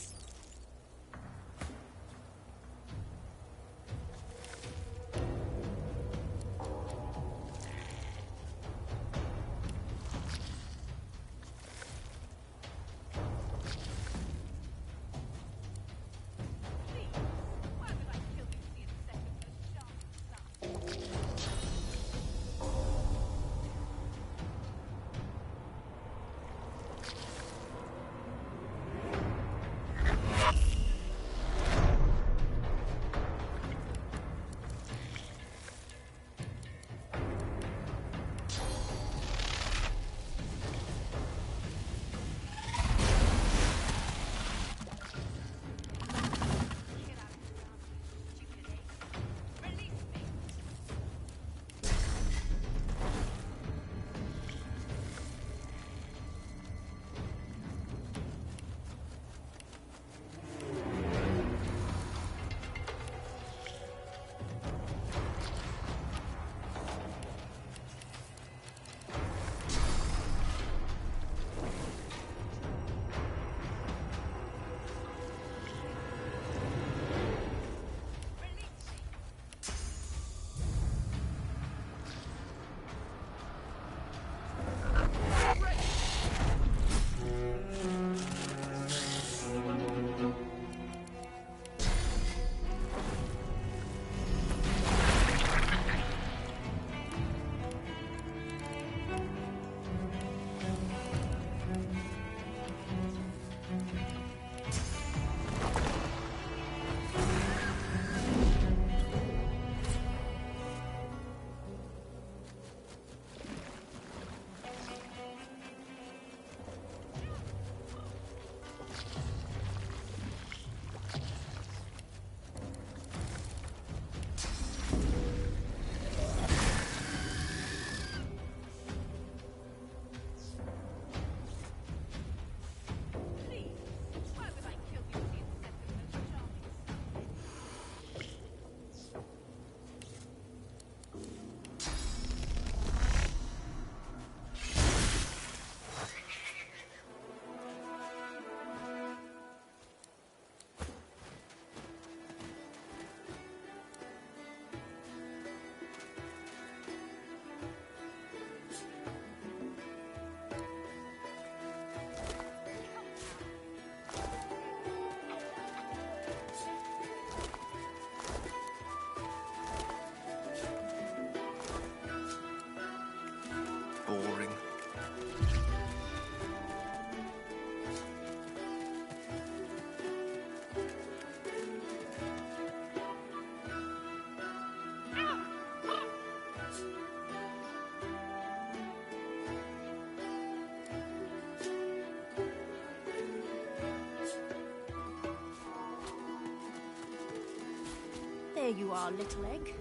There you are, little egg.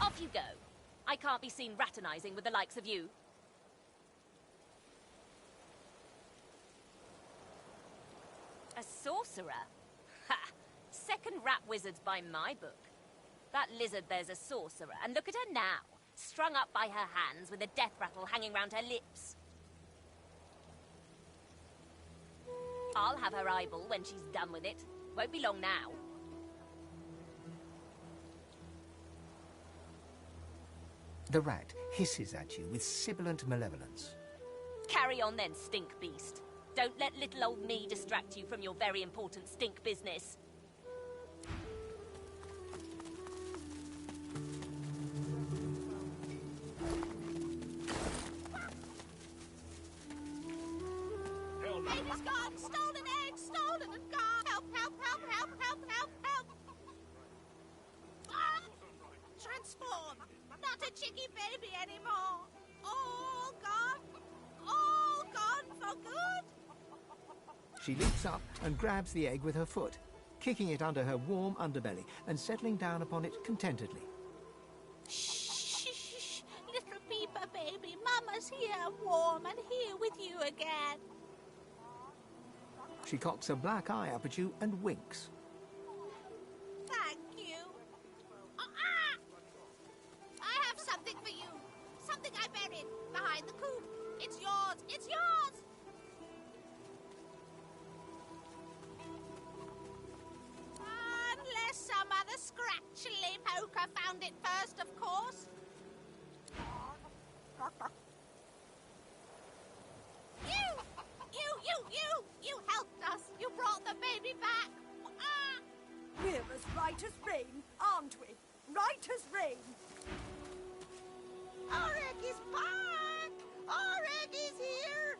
Off you go. I can't be seen raternizing with the likes of you. A sorcerer? Ha! Second rap wizards by my book. That lizard there's a sorcerer, and look at her now, strung up by her hands with a death rattle hanging round her lips. I'll have her eyeball when she's done with it. Won't be long now. The rat hisses at you with sibilant malevolence. Carry on then, stink beast. Don't let little old me distract you from your very important stink business. Baby's gone! Stolen egg! Stolen and gone! Help, help, help, help, help, help, help! Ah! Transform! Not a chicky baby anymore! All gone! All gone for good! She leaps up and grabs the egg with her foot, kicking it under her warm underbelly and settling down upon it contentedly. Shh, shh, shh, little Peeper baby, Mama's here, warm and here with you again. She cocks a black eye up at you and winks. Thank you. Ah! I have something for you. Something I buried behind the coop. It's yours. It's yours. Unless some other scratchily poker found it first, of course. You helped us. You brought the baby back. Ah! We're as right as rain, aren't we? Right as rain. Our egg is back. Our egg is here.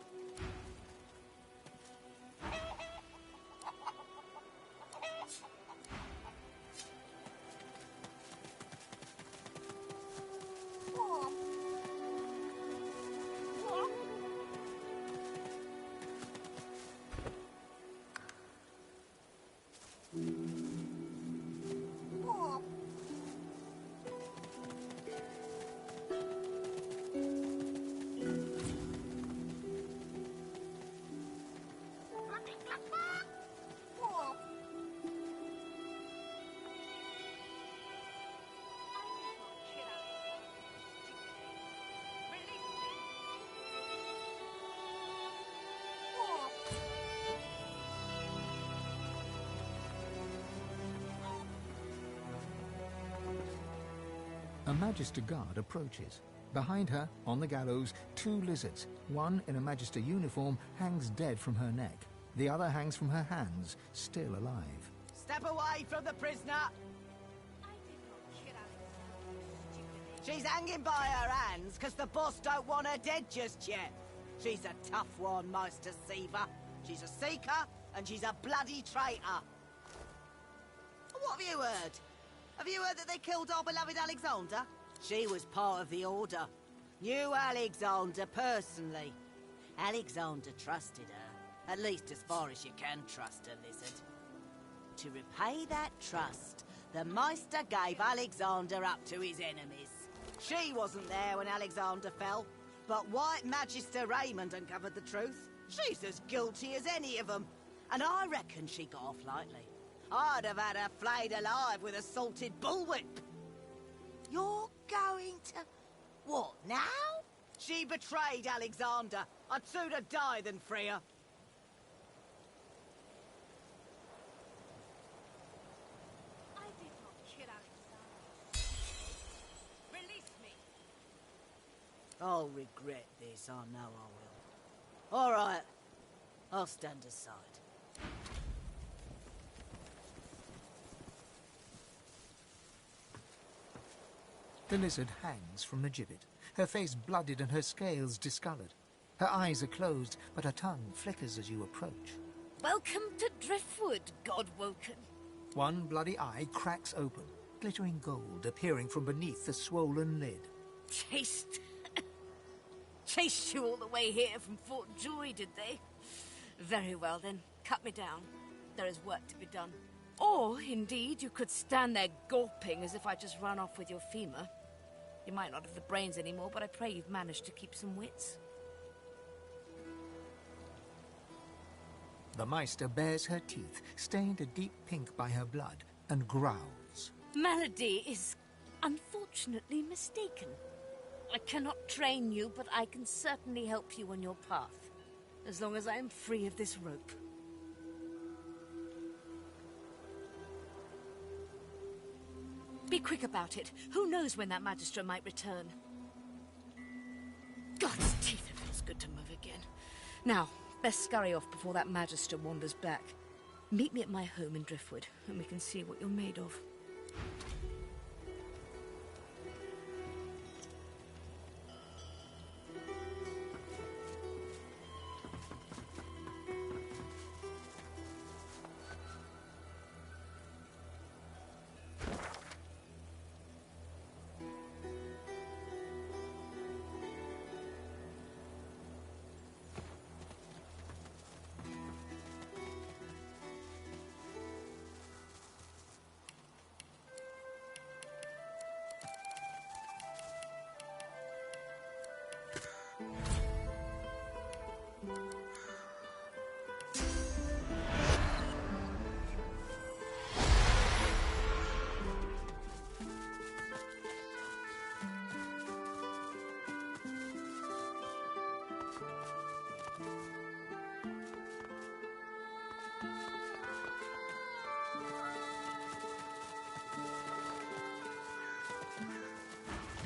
A Magister guard approaches. Behind her, on the gallows, 2 lizards. One in a Magister uniform hangs dead from her neck. The other hangs from her hands, still alive. Step away from the prisoner! She's hanging by her hands because the boss don't want her dead just yet. She's a tough one, Master Seaver. She's a seeker, and she's a bloody traitor. What have you heard? Have you heard that they killed our beloved Alexander? She was part of the Order. Knew Alexander personally. Alexander trusted her, at least as far as you can trust a lizard. To repay that trust, the Meister gave Alexander up to his enemies. She wasn't there when Alexander fell, but White Magister Raymond uncovered the truth. She's as guilty as any of them, and I reckon she got off lightly. I'd have had her flayed alive with a salted bullwhip. You're going to... what, now? She betrayed Alexander. I'd sooner die than free her. I did not kill Alexander. Release me. I'll regret this, I know I will. All right, I'll stand aside. The lizard hangs from the gibbet, her face blooded and her scales discoloured. Her eyes are closed, but her tongue flickers as you approach. Welcome to Driftwood, Godwoken. One bloody eye cracks open, glittering gold appearing from beneath the swollen lid. Chased you all the way here from Fort Joy, did they? Very well then, cut me down. There is work to be done. Or, indeed, you could stand there gawping as if I just run off with your femur. You might not have the brains anymore, but I pray you've managed to keep some wits. The Meister bares her teeth, stained a deep pink by her blood, and growls. Melody is unfortunately mistaken. I cannot train you, but I can certainly help you on your path, as long as I am free of this rope. Be quick about it. Who knows when that Magister might return? God's teeth, it feels good to move again. Now, best scurry off before that Magister wanders back. Meet me at my home in Driftwood, and we can see what you're made of.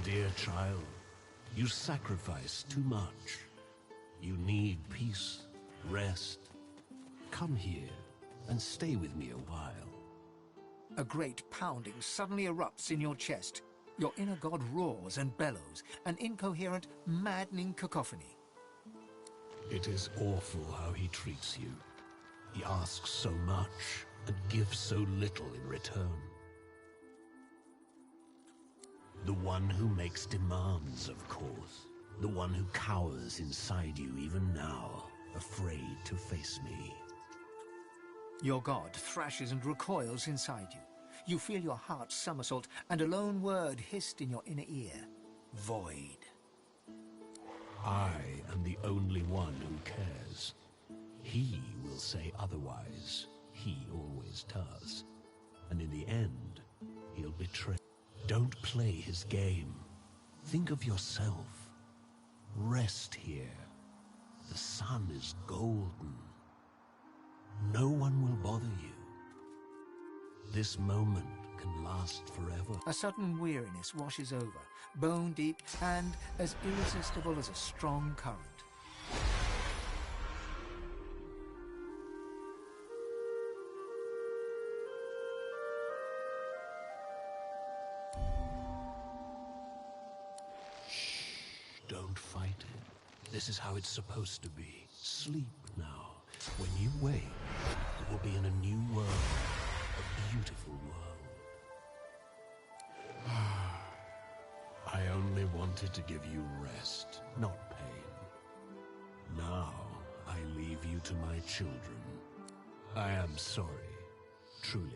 Dear child, you sacrifice too much. You need peace, rest. Come here and stay with me a while. A great pounding suddenly erupts in your chest. Your inner god roars and bellows, an incoherent, maddening cacophony. It is awful how he treats you. He asks so much and gives so little in return. The one who makes demands, of course. The one who cowers inside you even now, afraid to face me. Your god thrashes and recoils inside you. You feel your heart somersault, and a lone word hissed in your inner ear. Void. I am the only one who cares. He will say otherwise. He always does. And in the end, he'll betray. Don't play his game. Think of yourself. Rest here. The sun is golden. No one will bother you. This moment can last forever. A sudden weariness washes over, bone deep and as irresistible as a strong current. Don't fight it. This is how it's supposed to be. Sleep now. When you wake, it will be in a new world. A beautiful world. I only wanted to give you rest, not pain. Now, I leave you to my children. I am sorry, truly.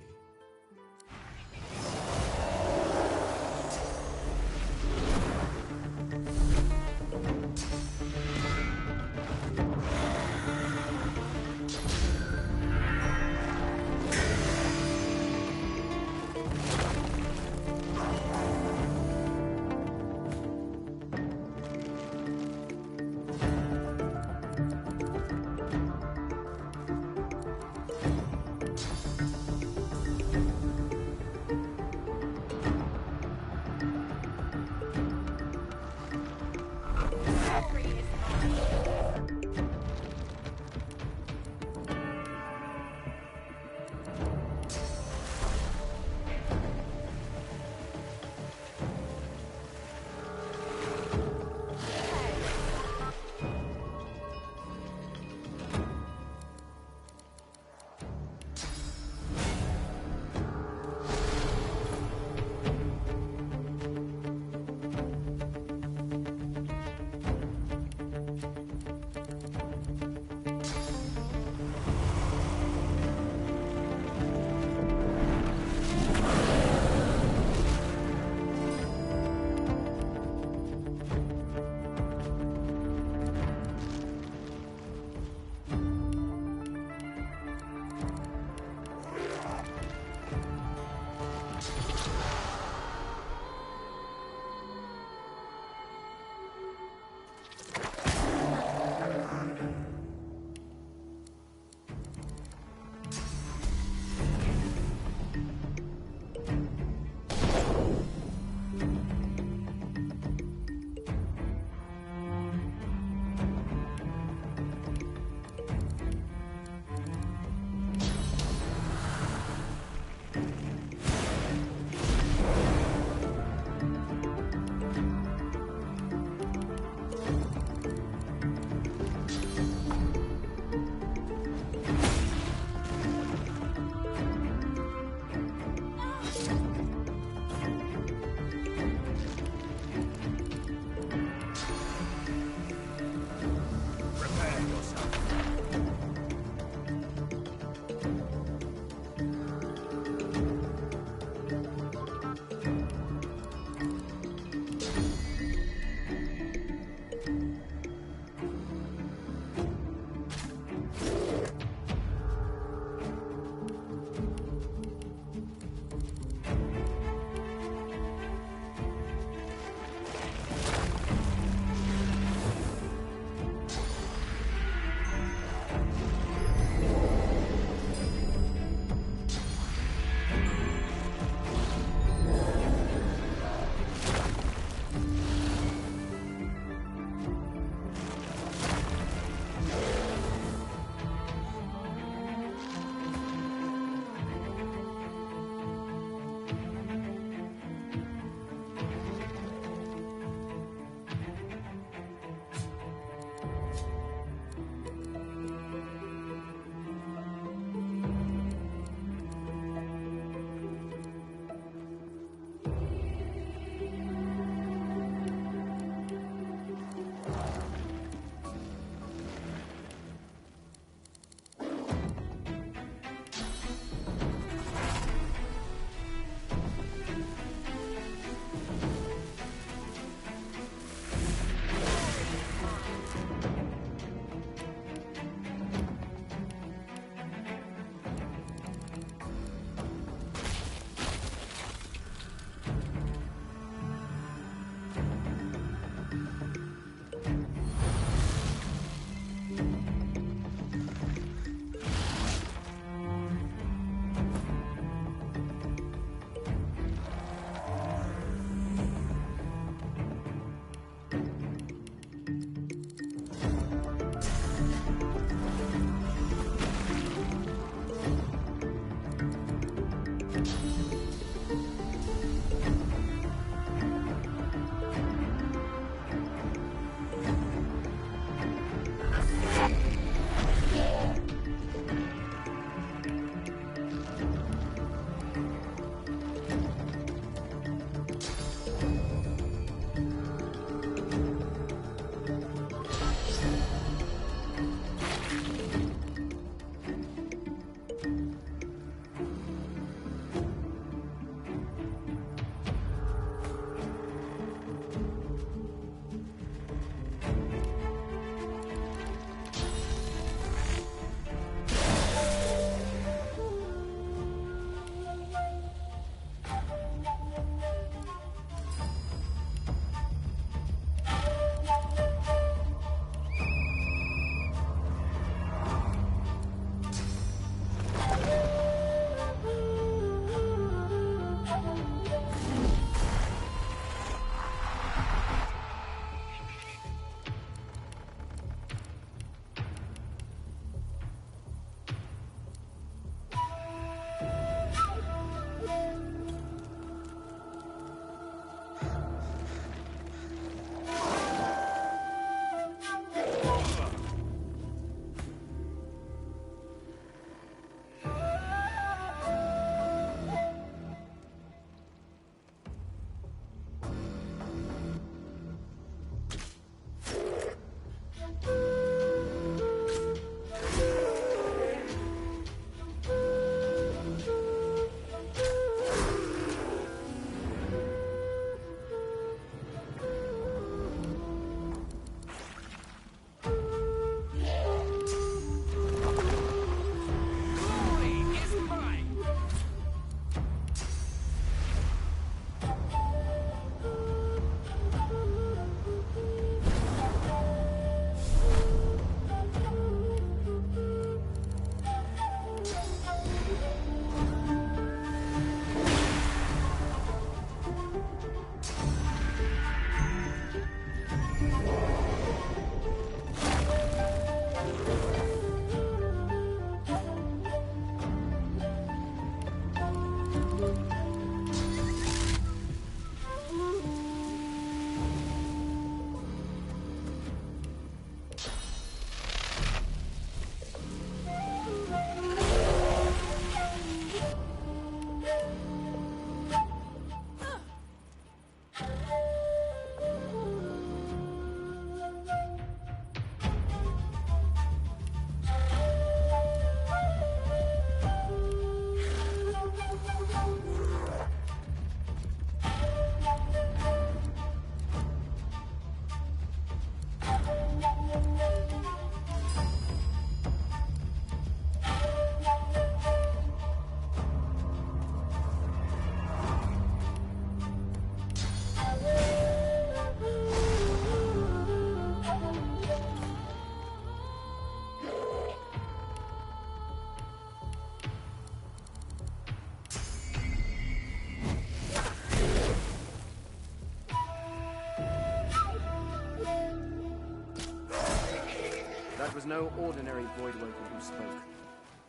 That was no ordinary Voidwoken who spoke.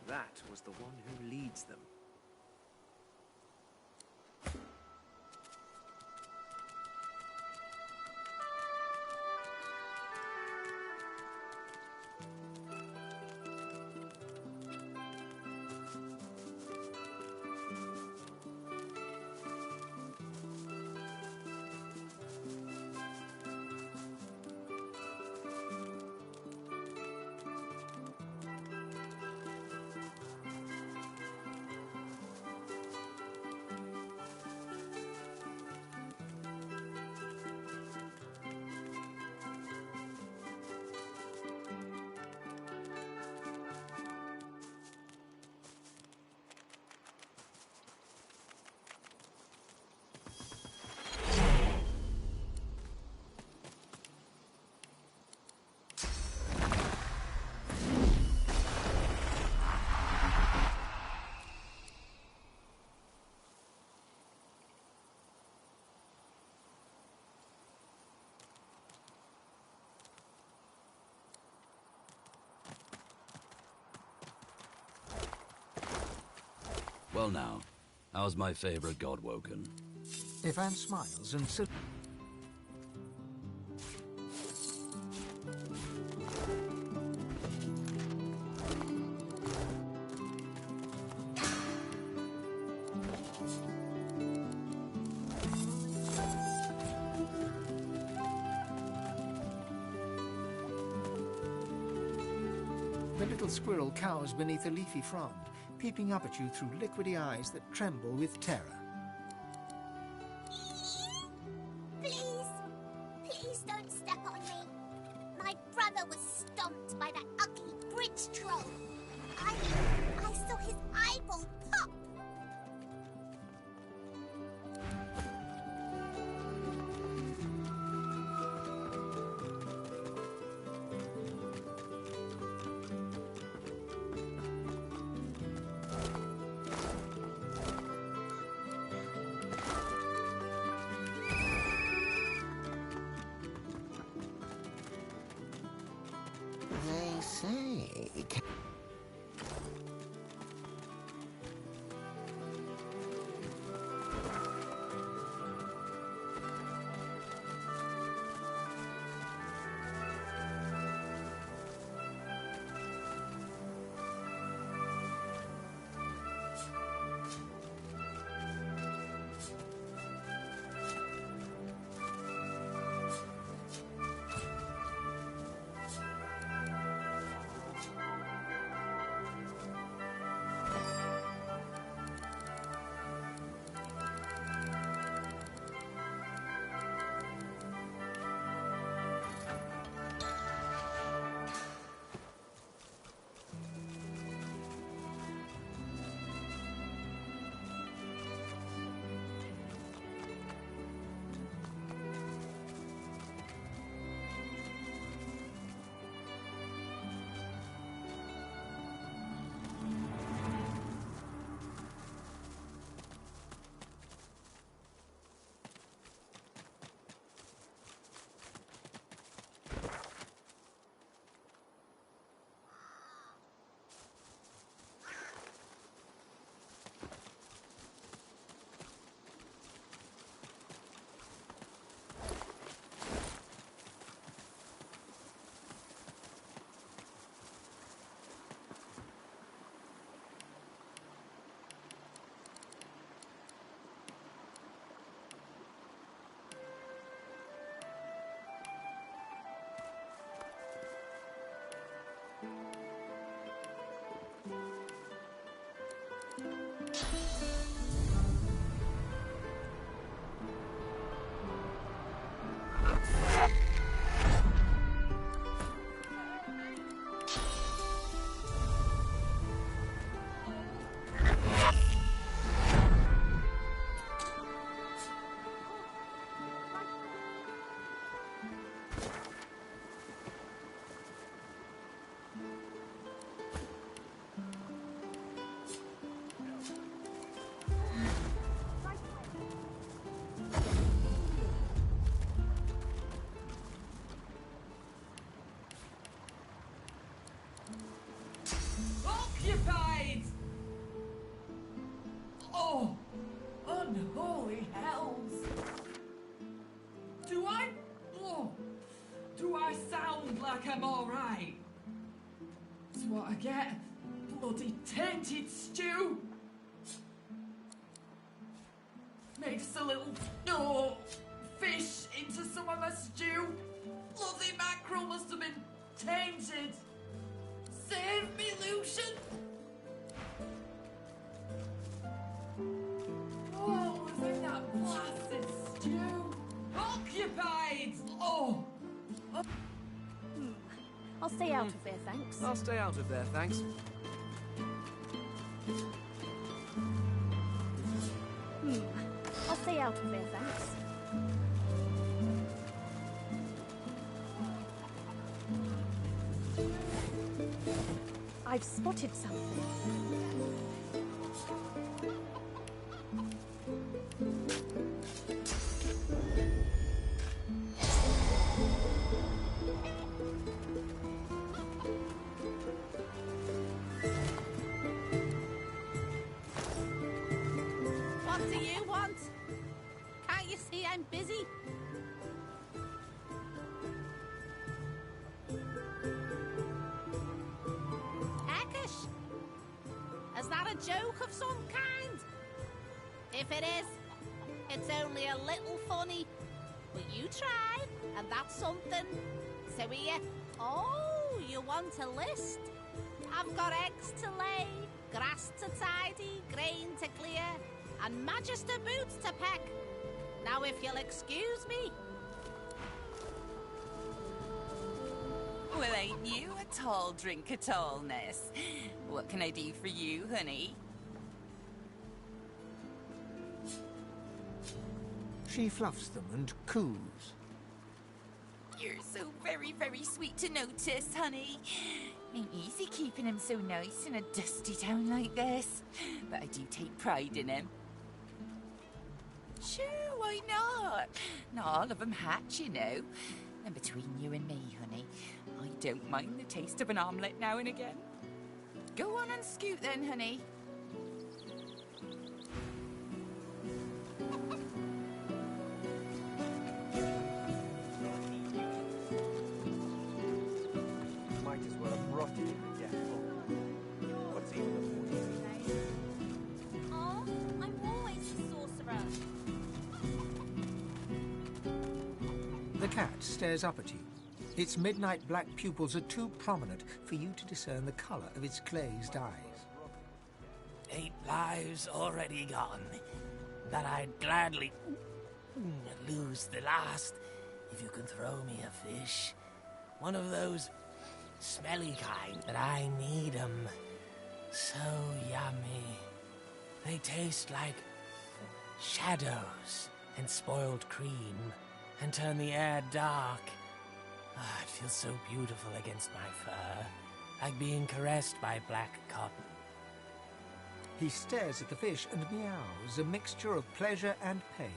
That was the one who leads them. Well now, how's my favorite Godwoken? Ivan smiles and so... The little squirrel cowers beneath a leafy frond, peeping up at you through liquidy eyes that tremble with terror. Please, please don't step on me. My brother was stomped by that ugly bridge troll. I saw his eyeball pop. They say... like I'm alright. That's what I get. Bloody tainted stew! Makes a little fish into some of my stew. Bloody mackerel must have been tainted. Save me, Lucian! What was in that blasted stew? Occupied! Oh! I'll stay out of there, thanks. I'll stay out of there, thanks. I'll stay out of there, thanks. I've spotted something. What do you want? Can't you see I'm busy? Heckish! Is that a joke of some kind? If it is, it's only a little funny. But you try, and that's something. So here. Oh, you want a list? I've got eggs to lay, grass to tidy, grain to clear, and magister boots to peck. Now if you'll excuse me. Well, ain't you a tall drink of tallness? What can I do for you, honey? She fluffs them and coos. You're so very, very sweet to notice, honey. Ain't easy keeping him so nice in a dusty town like this. But I do take pride in him. Sure, why not? Not all of them hatch, you know. And between you and me, honey, I don't mind the taste of an omelette now and again. Go on and scoot then, honey. Might as well have brought you the death bowl. What's even the point? Oh, I'm always a sorcerer. The cat stares up at you. Its midnight black pupils are too prominent for you to discern the colour of its glazed eyes. 8 lives already gone. That I'd gladly lose the last if you can throw me a fish. One of those smelly kind that I need 'em. So yummy. They taste like shadows and spoiled cream and turn the air dark. Ah, it feels so beautiful against my fur, like being caressed by black cotton. He stares at the fish and meows, a mixture of pleasure and pain.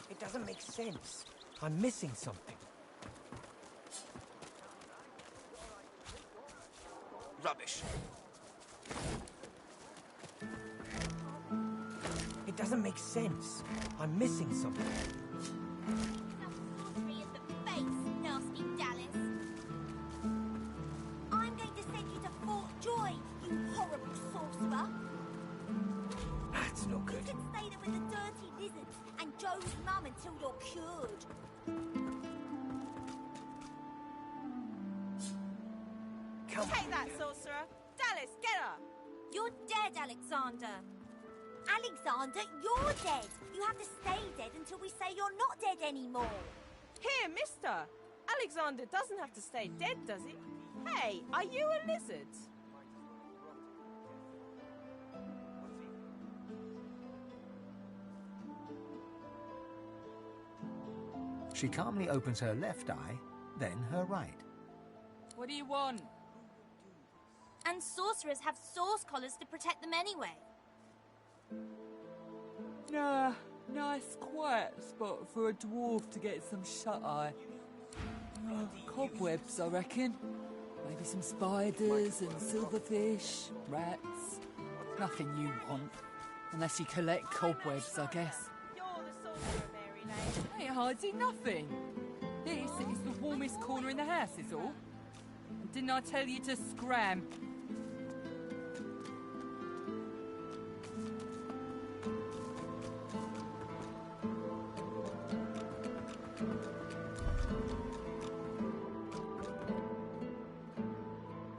It doesn't make sense. I'm missing something. Rubbish. It doesn't make sense. I'm missing something. Sorcery in the face, nasty Dallas. I'm going to send you to Fort Joy, you horrible sorcerer. That's no good. You can stay there with the dirty lizards and Joe's mum until you're cured. Take that, sorcerer. Alice, get her! You're dead, Alexander. Alexander, you're dead. You have to stay dead until we say you're not dead anymore. Here, mister. Alexander doesn't have to stay dead, does he? Hey, are you a lizard? She calmly opens her left eye, then her right. What do you want? And sorcerers have source collars to protect them anyway. Nah, nice quiet spot for a dwarf to get some shut-eye. Cobwebs, I reckon. Maybe some spiders and silverfish, rats. Nothing you want. Unless you collect cobwebs, I guess. Ain't hiding nothing. This is the warmest corner in the house, is all. Didn't I tell you to scram?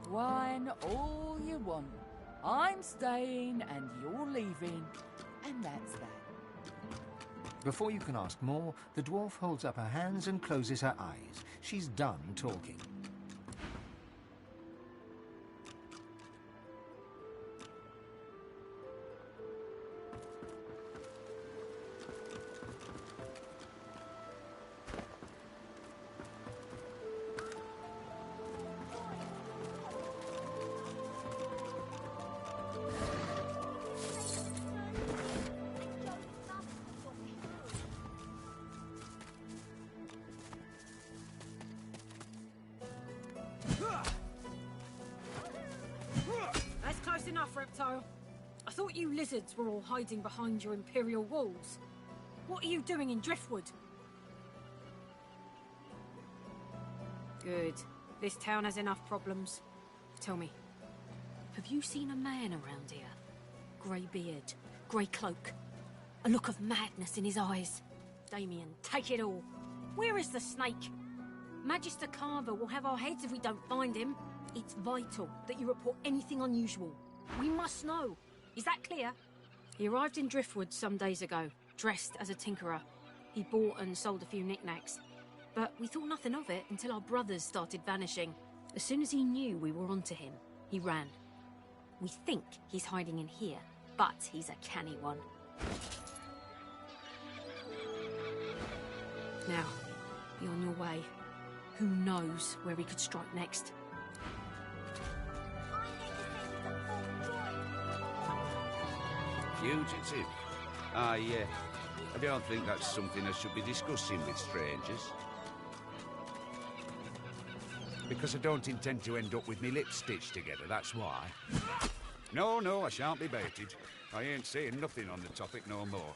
Wine all you want. I'm staying and you're leaving, and that's that. Before you can ask more, the dwarf holds up her hands and closes her eyes. She's done talking. That's close enough, Reptile. I thought you lizards were all hiding behind your Imperial walls. What are you doing in Driftwood? Good. This town has enough problems. Tell me, have you seen a man around here? Grey beard, grey cloak, a look of madness in his eyes. Damien, take it all. Where is the snake? Magister Carver will have our heads if we don't find him. It's vital that you report anything unusual. We must know. Is that clear? He arrived in Driftwood some days ago, dressed as a tinkerer. He bought and sold a few knickknacks. But we thought nothing of it until our brothers started vanishing. As soon as he knew we were onto him, he ran. We think he's hiding in here, but he's a canny one. Now, be on your way. Who knows where he could strike next? Fugitive? I don't think that's something I should be discussing with strangers. Because I don't intend to end up with me lips stitched together, that's why. No, I shan't be baited. I ain't saying nothing on the topic no more.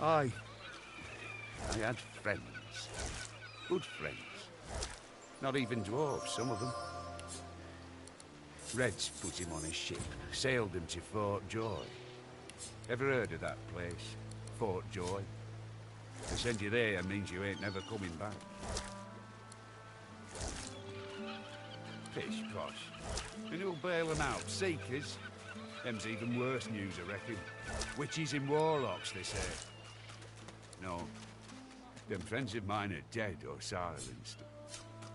I had friends. Good friends. Not even dwarves, some of them. Reds put him on a ship, sailed him to Fort Joy. Ever heard of that place? Fort Joy? To send you there means you ain't never coming back. Pish posh. And who'll bail them out? Seekers? Them's even worse news, I reckon. Witches and warlocks, they say. No. Them friends of mine are dead or silenced.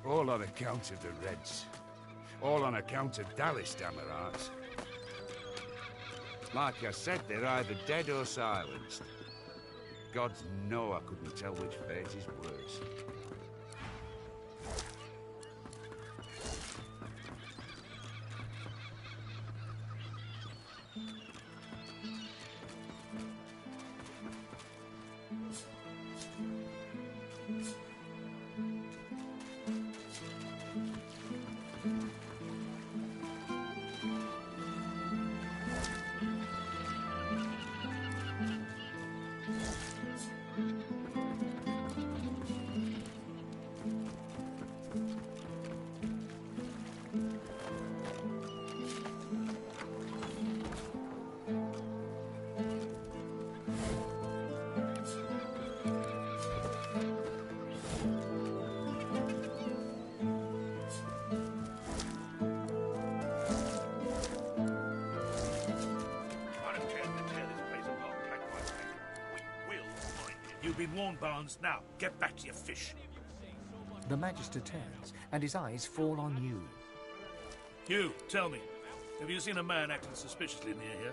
All on account of the Reds. All on account of Dallas, damn her hearts. Like I said, they're either dead or silenced. Gods know I couldn't tell which fate is worse. You've been warned, Barnes. Now, get back to your fish. The Magister turns, and his eyes fall on you. You, tell me, have you seen a man acting suspiciously near here?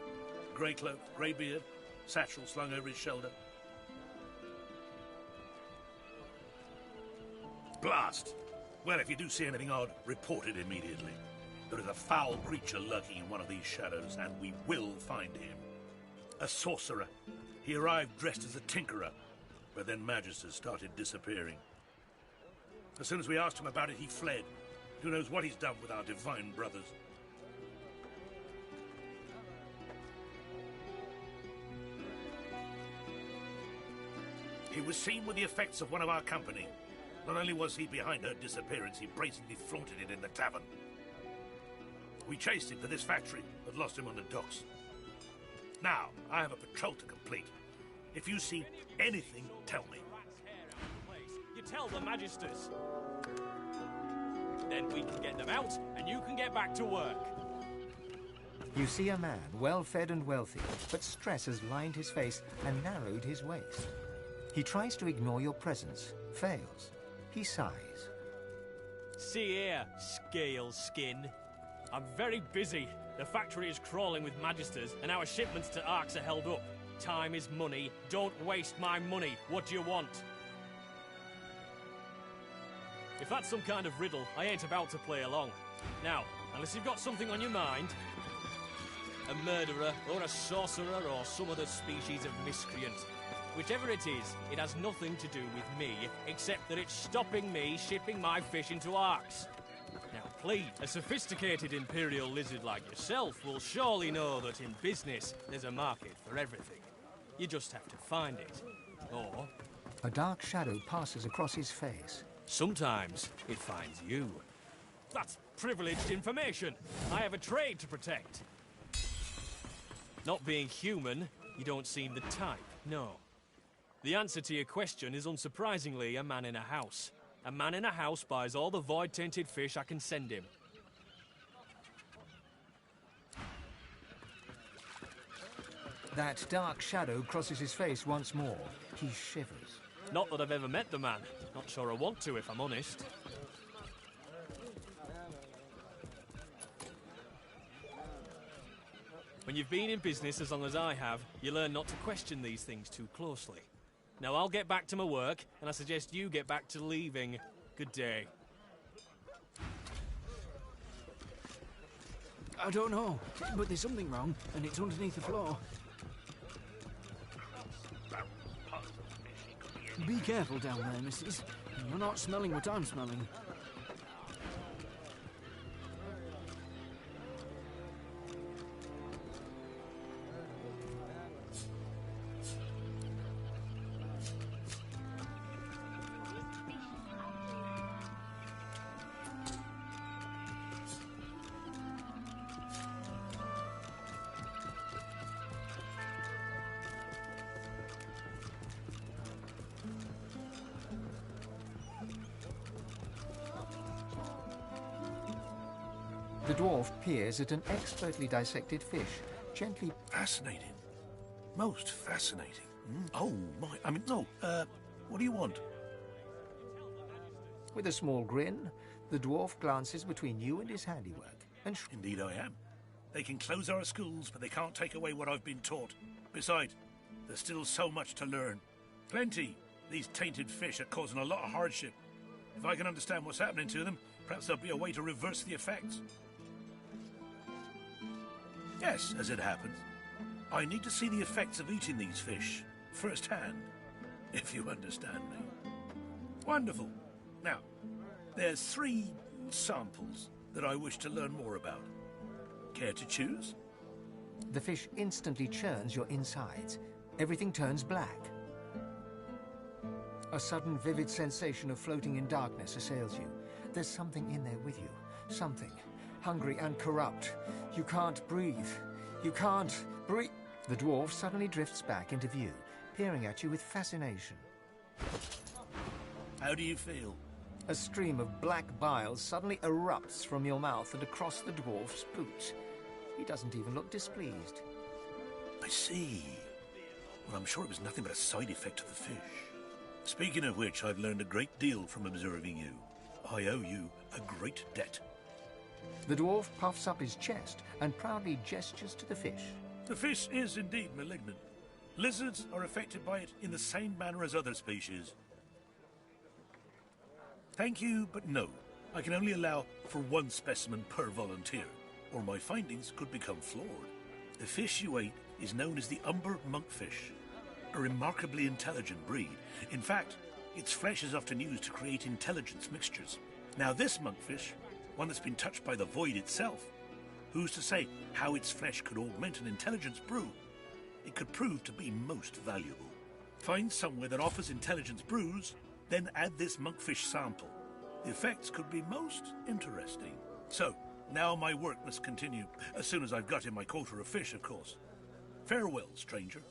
Grey cloak, grey beard, satchel slung over his shoulder? Blast! Well, if you do see anything odd, report it immediately. There is a foul creature lurking in one of these shadows, and we will find him. A sorcerer. He arrived dressed as a tinkerer, but then Magisters started disappearing. As soon as we asked him about it, he fled. Who knows what he's done with our divine brothers? He was seen with the effects of one of our company. Not only was he behind her disappearance, he brazenly flaunted it in the tavern. We chased him to this factory, but lost him on the docks. Now, I have a patrol to complete. If you see anything, tell me. You tell the Magisters. Then we can get them out, and you can get back to work. You see a man, well-fed and wealthy, but stress has lined his face and narrowed his waist. He tries to ignore your presence, fails. He sighs. See here, scale skin. I'm very busy. The factory is crawling with Magisters, and our shipments to Arks are held up. Time is money. Don't waste my money. What do you want? If that's some kind of riddle, I ain't about to play along. Now, unless you've got something on your mind, a murderer, or a sorcerer, or some other species of miscreant. Whichever it is, it has nothing to do with me, except that it's stopping me shipping my fish into Arks. Now, please, a sophisticated Imperial lizard like yourself will surely know that in business, there's a market for everything. You just have to find it. Or... A dark shadow passes across his face. Sometimes it finds you. That's privileged information. I have a trade to protect. Not being human, you don't seem the type, no. The answer to your question is unsurprisingly a man in a house. A man in a house buys all the void-tainted fish I can send him. That dark shadow crosses his face once more. He shivers. Not that I've ever met the man. Not sure I want to, if I'm honest. When you've been in business as long as I have, you learn not to question these things too closely. Now I'll get back to my work, and I suggest you get back to leaving. Good day. I don't know, but there's something wrong, and it's underneath the floor. Be careful down there, missus. You're not smelling what I'm smelling. The dwarf peers at an expertly dissected fish, gently... Fascinating. Most fascinating. Oh, my... what do you want? With a small grin, the dwarf glances between you and his handiwork, and... Indeed I am. They can close our schools, but they can't take away what I've been taught. Besides, there's still so much to learn. Plenty. These tainted fish are causing a lot of hardship. If I can understand what's happening to them, perhaps there'll be a way to reverse the effects. Yes, as it happens. I need to see the effects of eating these fish firsthand, if you understand me. Wonderful. Now, there's 3 samples that I wish to learn more about. Care to choose? The fish instantly churns your insides. Everything turns black. A sudden vivid sensation of floating in darkness assails you. There's something in there with you. Something. Hungry and corrupt. You can't breathe. You can't breathe. The dwarf suddenly drifts back into view, peering at you with fascination. How do you feel? A stream of black bile suddenly erupts from your mouth and across the dwarf's boots. He doesn't even look displeased. I see. Well, I'm sure it was nothing but a side effect of the fish. Speaking of which, I've learned a great deal from observing you. I owe you a great debt. The dwarf puffs up his chest and proudly gestures to the fish. The fish is indeed malignant. Lizards are affected by it in the same manner as other species. Thank you, but no. I can only allow for one specimen per volunteer, or my findings could become flawed. The fish you ate is known as the umber monkfish, a remarkably intelligent breed. In fact, its flesh is often used to create intelligence mixtures. Now this monkfish, one that's been touched by the void itself, who's to say how its flesh could augment an intelligence brew? It could prove to be most valuable. Find somewhere that offers intelligence brews, then add this monkfish sample. The effects could be most interesting. So, now my work must continue, as soon as I've got in my quota of fish, of course. Farewell, stranger.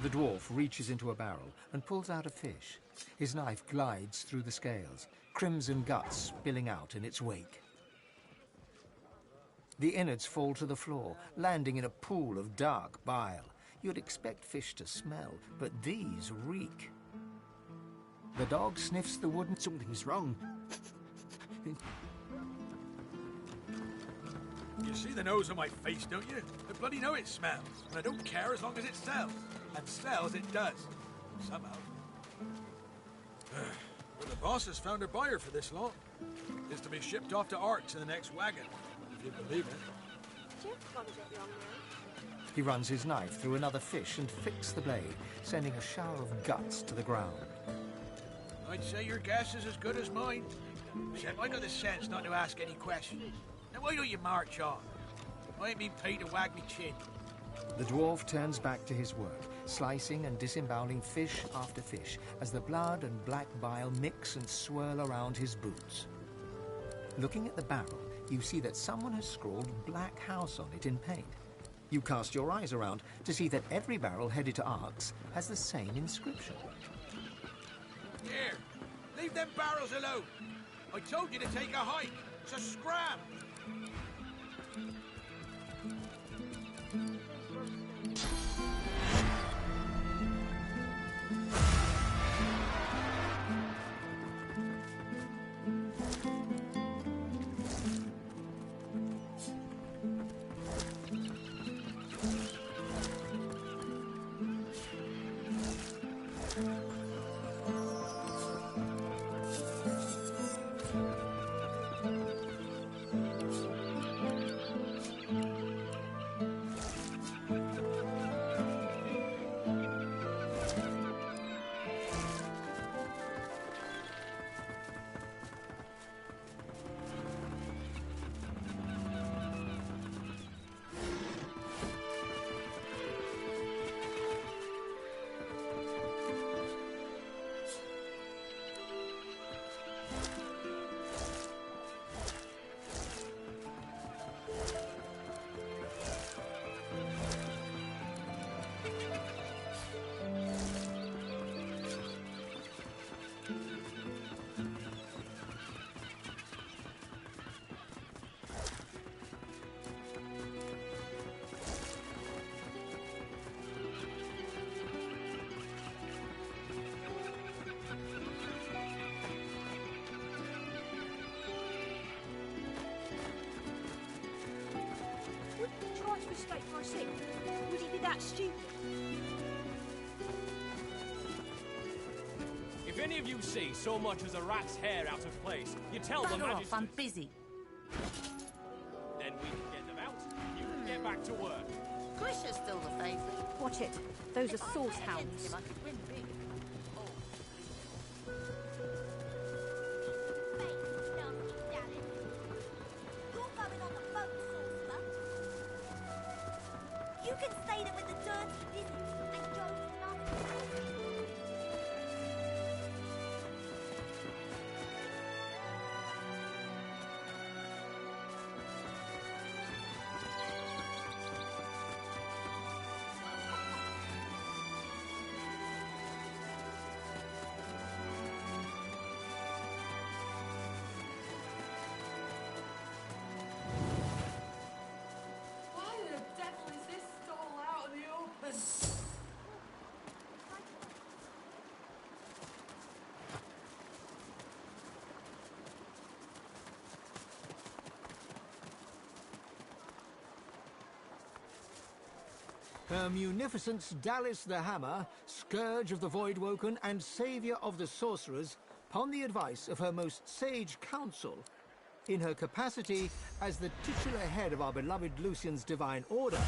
The dwarf reaches into a barrel and pulls out a fish. His knife glides through the scales, crimson guts spilling out in its wake. The innards fall to the floor, landing in a pool of dark bile. You'd expect fish to smell, but these reek. The dog sniffs the wooden... Something's wrong. You see the nose on my face, don't you? I bloody know it smells, and I don't care as long as it sells. And sells it does. Somehow. Well, the boss has found a buyer for this lot. It's to be shipped off to Arx in the next wagon, if you believe it. He runs his knife through another fish and flicks the blade, sending a shower of guts to the ground. I'd say your guess is as good as mine. Except I got the sense not to ask any questions. Now why don't you march on? I ain't been paid to wag me chin. The dwarf turns back to his work, slicing and disemboweling fish after fish as the blood and black bile mix and swirl around his boots. Looking at the barrel, you see that someone has scrawled Black House on it in paint. You cast your eyes around to see that every barrel headed to Arx has the same inscription. Here, leave them barrels alone. I told you to take a hike. It's a scram. any of you see so much as a rat's hair out of place, you tell the Bugger off, Magister. I'm busy. Then we can get them out. You can get back to work. Grisha's still the favourite. Watch it. Those are source hounds. I could win big. You're going on the boat, sorcerer. You can stay there with the dirty lizards and Joe's mother. Why the devil is this stall out in the open? Her Munificence Dallis the Hammer, Scourge of the Voidwoken and Saviour of the Sorcerers, upon the advice of her most sage council, in her capacity as the titular head of our beloved Lucian's divine order,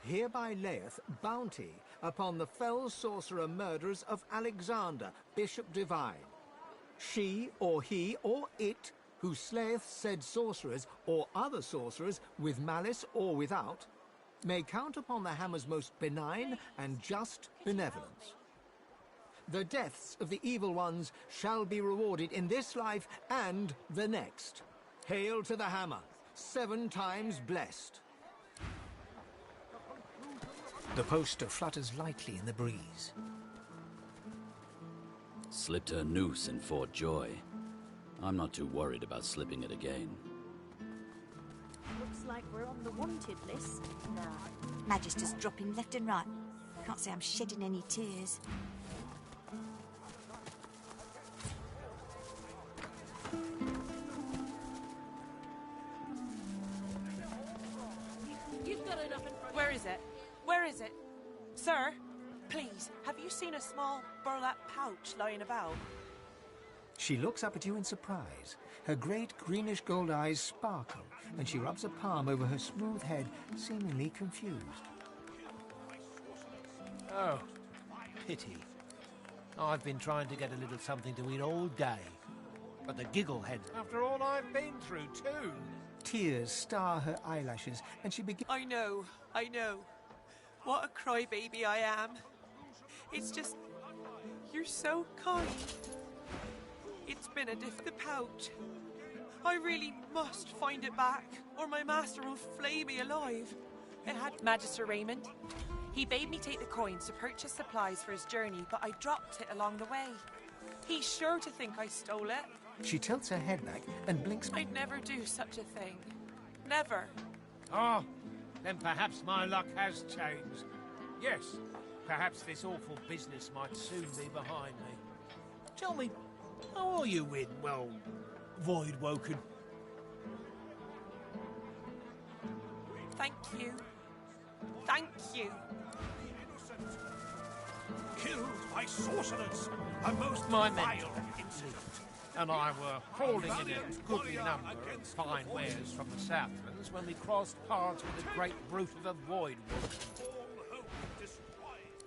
hereby layeth bounty upon the fell sorcerer murderers of Alexander, Bishop Divine. She, or he, or it, who slayeth said sorcerers, or other sorcerers, with malice or without, may count upon the hammer's most benign and just benevolence. The deaths of the evil ones shall be rewarded in this life and the next. Hail to the hammer, 7 times blessed. The poster flutters lightly in the breeze. Slipped her noose in Fort Joy. I'm not too worried about slipping it again. Looks like we're on the wanted list. Nah. Magister's dropping left and right. Can't say I'm shedding any tears. You've got enough in front. Where is it? Where is it? Sir, please, have you seen a small burlap pouch lying about? She looks up at you in surprise. Her great greenish gold eyes sparkle, and she rubs a palm over her smooth head, seemingly confused. Oh, pity. I've been trying to get a little something to eat all day. But the gigglehead, after all I've been through, too. Tears star her eyelashes, and she begins... I know. What a crybaby I am. It's just... You're so kind. It's been a the pouch. I really must find it back, or my master will flay me alive. It had Magister Raymond. He bade me take the coins to purchase supplies for his journey, but I dropped it along the way. He's sure to think I stole it. She tilts her head back and blinks... I'd never do such a thing. Never. Oh, then perhaps my luck has changed. Yes, perhaps this awful business might soon be behind me. Tell me, how are you in, well, Voidwoken? Thank you. Thank you. Killed by sorcerers, a most My men vile incident. and I were hauling in a goodly number of fine wares from the Southlands when we crossed paths with a great brute of a Voidwoken.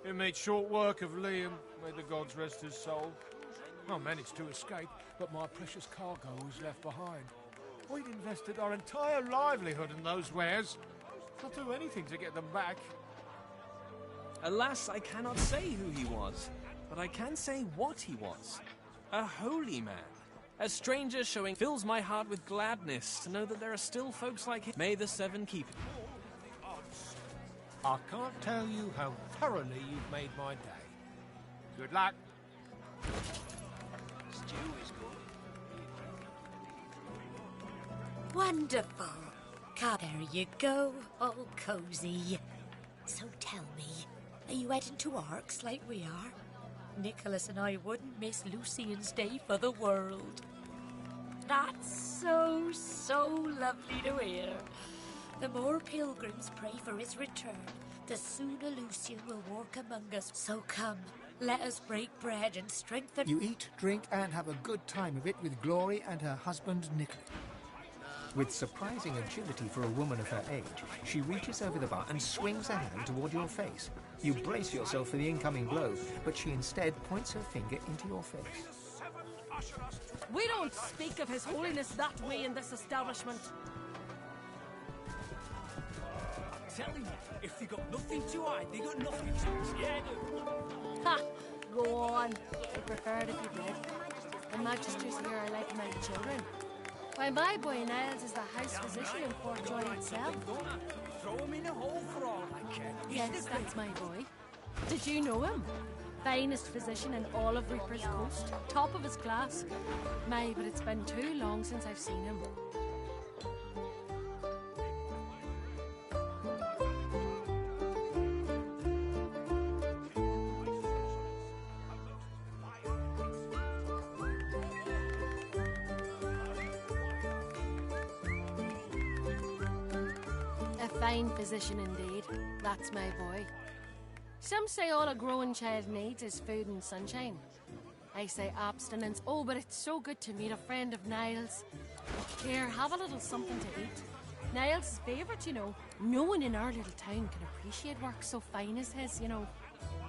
He made short work of Liam, may the gods rest his soul. I managed to escape, but my precious cargo was left behind. We'd invested our entire livelihood in those wares. I'll do anything to get them back. Alas, I cannot say who he was, but I can say what he was. A holy man. A stranger showing fills my heart with gladness to know that there are still folks like him. May the Seven keep him. I can't tell you how thoroughly you've made my day. Good luck. Stew is good. Wonderful. There you go, all cozy. So tell me, are you heading to Arks like we are? Nicholas and I wouldn't miss Lucian's Day for the world. That's so lovely to hear. The more pilgrims pray for his return, the sooner Lucian will walk among us. So come, Let us break bread and strengthen... You eat, drink, and have a good time of it with Glory and her husband, Nicholas. With surprising agility for a woman of her age, she reaches over the bar and swings a hand toward your face. You brace yourself for the incoming blow, but she instead points her finger into your face. We don't speak of His Holiness that way in this establishment. I'm telling you, if they got nothing to hide, they got nothing to be scared of. Ha! Go on. I'd prefer it if you did. The magisters here are like my children. Why, my boy Niles is the house physician in Fort Joy itself. Throw him in a hole for all I care. Yes, that's my boy. Did you know him? Finest physician in all of Reaper's Coast. Top of his class. My, but it's been too long since I've seen him. Fine physician indeed. That's my boy. Some say all a growing child needs is food and sunshine. I say abstinence. Oh, but it's so good to meet a friend of Niles. Here, have a little something to eat. Niles' favourite, you know. No one in our little town can appreciate work so fine as his, you know.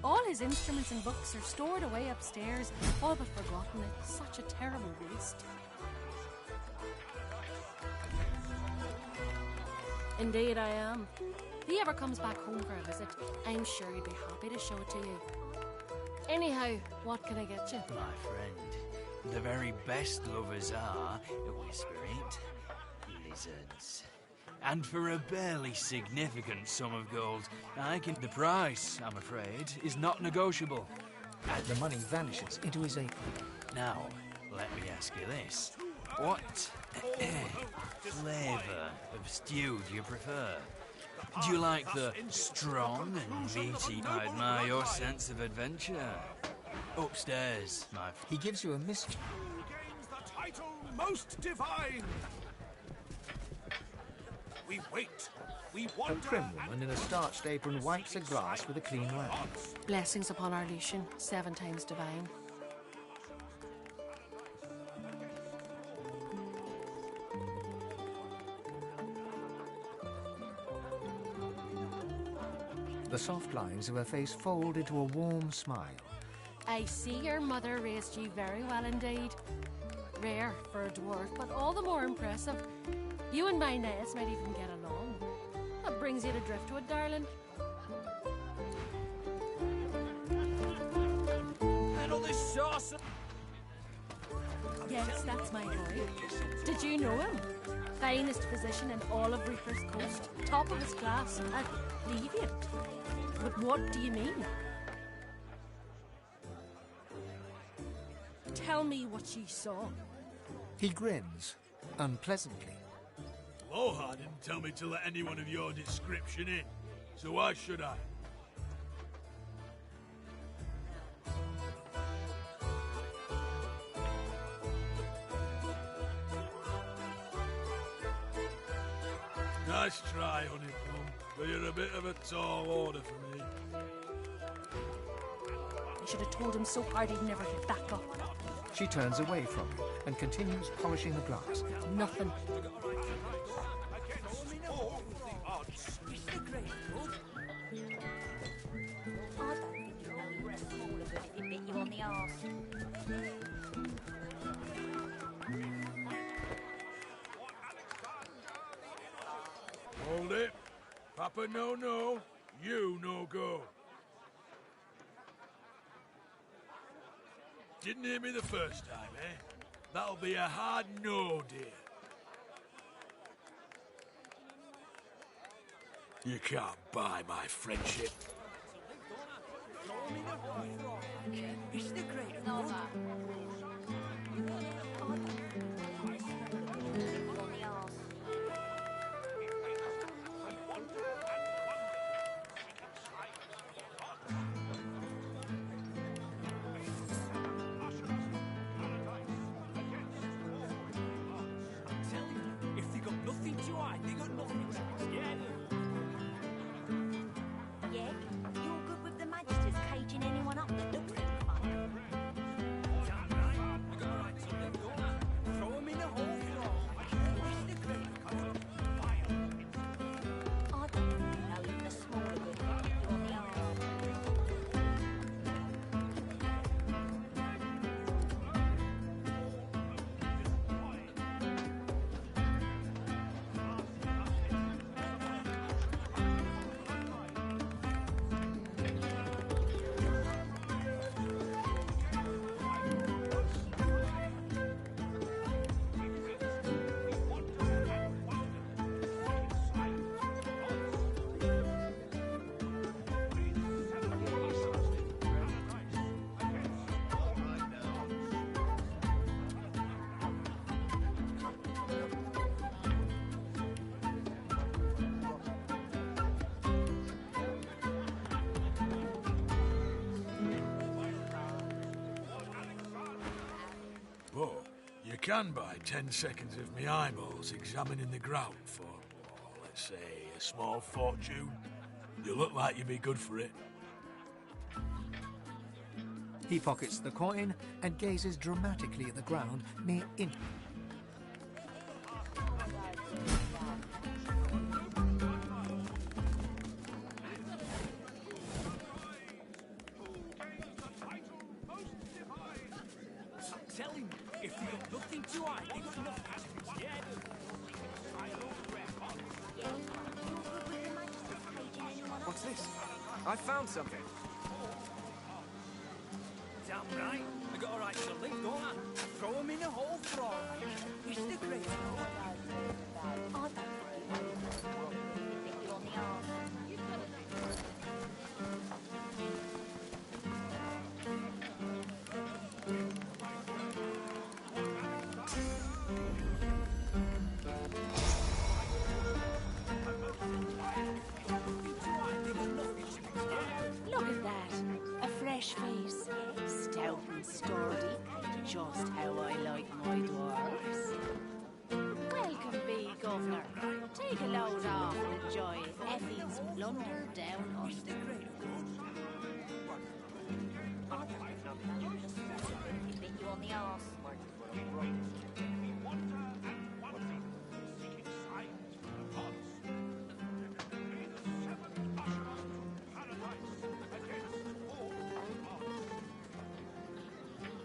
All his instruments and books are stored away upstairs, all but forgotten. It's such a terrible waste. Indeed I am. If he ever comes back home for a visit, I'm sure he'd be happy to show it to you. Anyhow, what can I get you? My friend, the very best lovers are, whisper it, lizards. And for a barely significant sum of gold, I can... The price, I'm afraid, is not negotiable. The money vanishes into his apron. Now, let me ask you this. What flavour of stew do you prefer? Do you like the strong and meaty? I admire your sense of adventure. Upstairs, my... He gives you a mist. Who gains the title Most Divine? We wait. We A wonder. prim woman in a starched apron wipes a glass with a clean rag. Blessings upon our Lucian, 7 times divine. The soft lines of her face fold into a warm smile. I see your mother raised you very well indeed. Rare for a dwarf, but all the more impressive. You and my Niles might even get along. What brings you to Driftwood, darling? Handle this sauce. Yes, that's my boy. Did you know him? Finest physician in all of Reaper's Coast. Top of his class. A deviant. But what do you mean? Tell me what you saw. He grins, unpleasantly. Loha didn't tell me to let anyone of your description in, so why should I? Nice try, Honeycomb, but you're a bit of a tall order for me. I should have told him so hard he'd never get back up. She turns away from him and continues polishing the glass. Nothing. I don't think you know you were a smaller good if it bit you on the arse. Hold it. Papa no, you no go. Didn't hear me the first time, eh? That'll be a hard no, dear. You can't buy my friendship. It's the great No, If they got nothing to hide, they got nothing to be scared of. Yeah, you're good with the magisters caging anyone up that looks But you can buy 10 seconds of me eyeballs examining the ground for, let's say, a small fortune. You look like you'd be good for it. He pockets the coin and gazes dramatically at the ground near in. Tell him, if you got nothing to hide, they got nothing to be scared of. What's this? I found something. Damn right. I got a right to live, don't I? Throw him in a hole for all I care. It's the great Look at that. A fresh face. Stout and sturdy. Just how I like my dwarves. Welcome be, Governor. Take a load off and enjoy Effie's blunder down under. Bit you on the arse.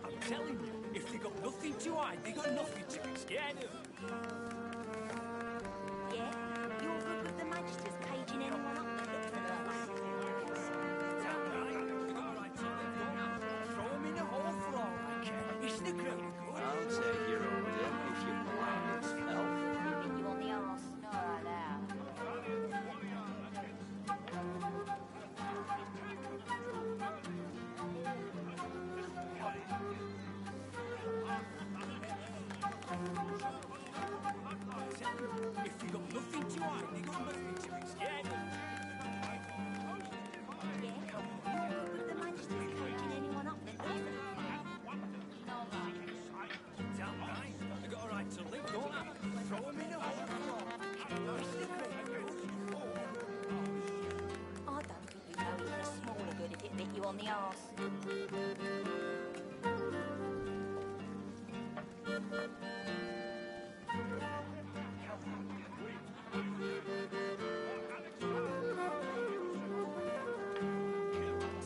I'm telling you, if they got nothing to hide, they got nothing to be scared of. Yeah, you're good with the Magister's caging anyone up that looks at us. Damn right. I got a right to live, don't I? Throw him in a hole for all I care. It's the great good. I'll take your order if you please, elf. Bit you on the arse. All right, now. If you got nothing to hide, they got nothing to be scared of. Yeah, you're good with the Magister's caging anyone up that looks at us. Damn right. I got a right to live, don't I? Throw him in a hole for all I care. It's the great good. I don't think you know even a smaller good if it bit you on the arse.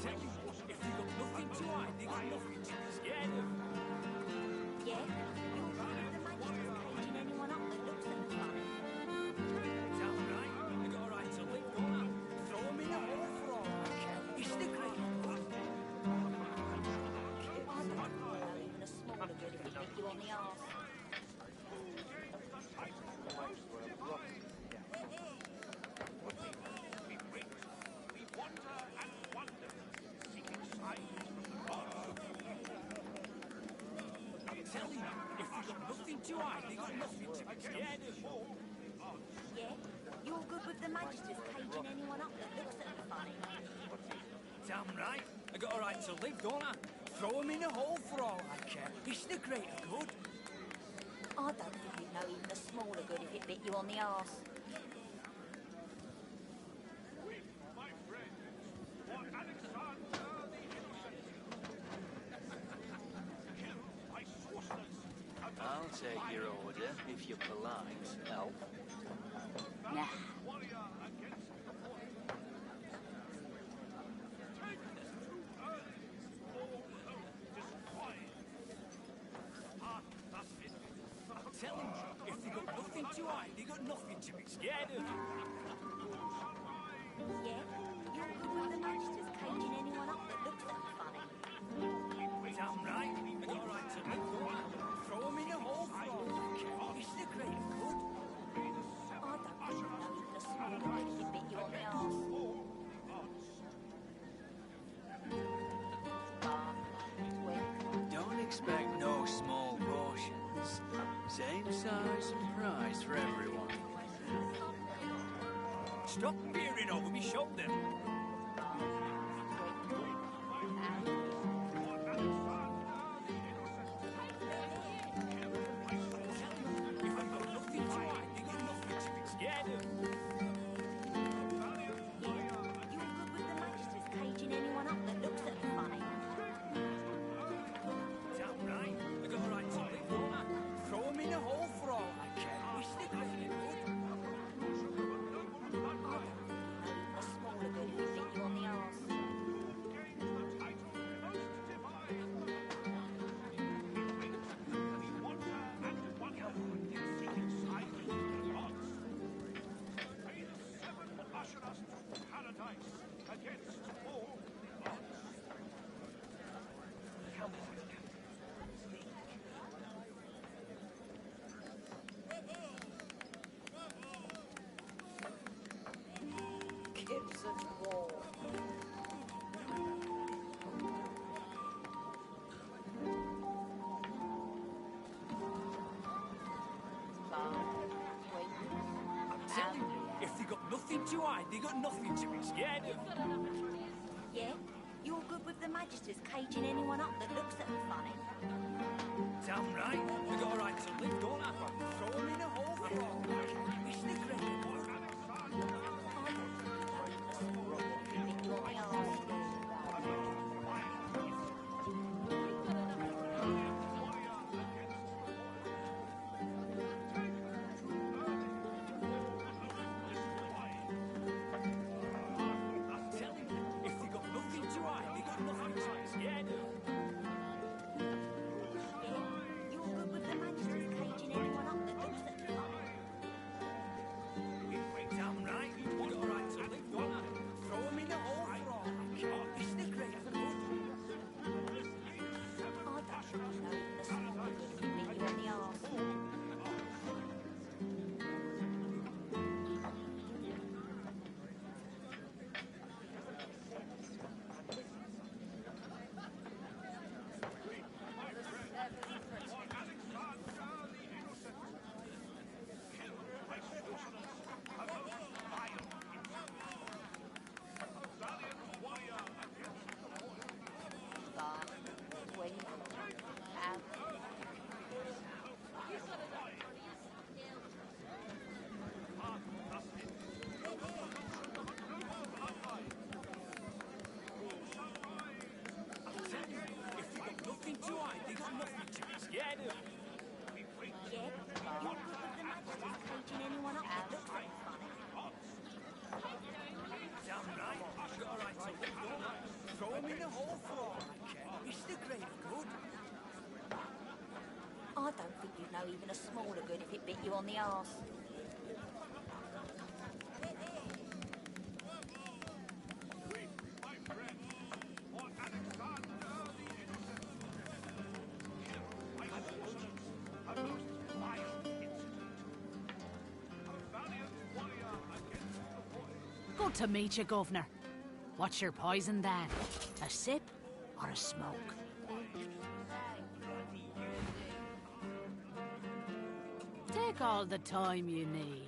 Tell you, if they got nothing to hide, they got nothing to be scared of. Yeah, you're good with the Magister's caging anyone up that looks at us. Damn right. I got a right to live, don't I? Throw him in a hole for all I care. It's the great good. I don't think you know even a smaller good if it bit you on the arse. I'm telling you, if they got nothing to hide, they got nothing to be scared of. Yeah, you're good with the Magister's caging anyone up that looks at us funny. Damn right. I got a right to live, don't I? Throw him in a hole for all I care. It's the great good. I don't think you know even a smaller good if it bit you on the arse. I'll take your order if you're polite, elf. Nah. Tell him, if they got nothing to hide, they got nothing to be scared of. Yeah, you're good with the Magister's caging anyone up that looks at us funny. Damn right. I got a right to live, don't I? Throw him in a hole for all I care. It's the great good. I don't think you know even a smaller good if it bit you on the arse. Don't expect no small portions. Same size and price for everyone. Stop peering over me shoulder. eye, they got nothing to be scared of. Yeah? You're good with the Magisters caging anyone up that looks at them funny? Damn right. We got a right to live, don't I? Throw them in a hole for all. Wish they could. I don't think you'd know even a smaller good if it bit you on the arse. Good to meet you, Governor. What's your poison, then? A sip or a smoke? Take all the time you need.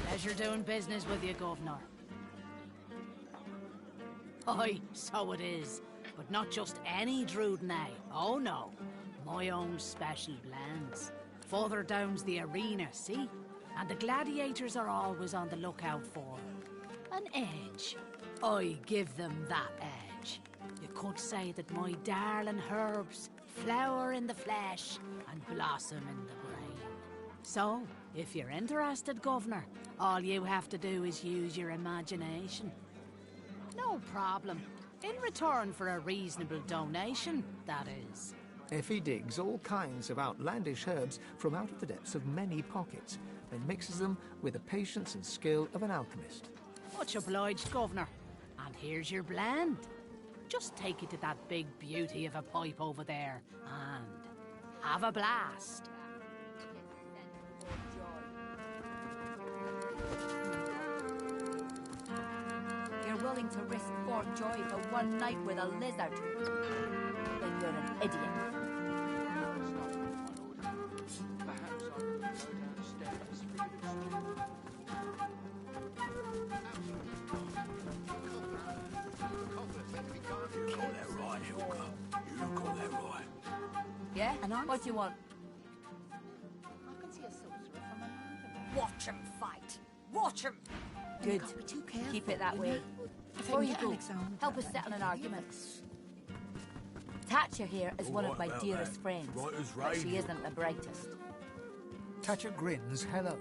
Pleasure doing business with you, Governor. Aye, so it is. But not just any Druidnay. Oh no. My own special blends. Further down's the arena, see? And the gladiators are always on the lookout for an edge. I give them that edge. You could say that my darling herbs flower in the flesh and blossom in the brain. So, if you're interested, Governor, all you have to do is use your imagination. No problem. In return for a reasonable donation, that is. Effie digs all kinds of outlandish herbs from out of the depths of many pockets, then mixes them with the patience and skill of an alchemist. Much obliged, Governor. And here's your blend. Just take it to that big beauty of a pipe over there and have a blast. You're willing to risk Fort Joy for one night with a lizard? Then you're an idiot. Yeah? What do you want? I can see a sorcerer from a Watch him fight. Watch him. Good. Keep it that way. Before you go, help us settle an argument. Thatcher here is one of my dearest friends, but she isn't the brightest. Thatcher grins hello.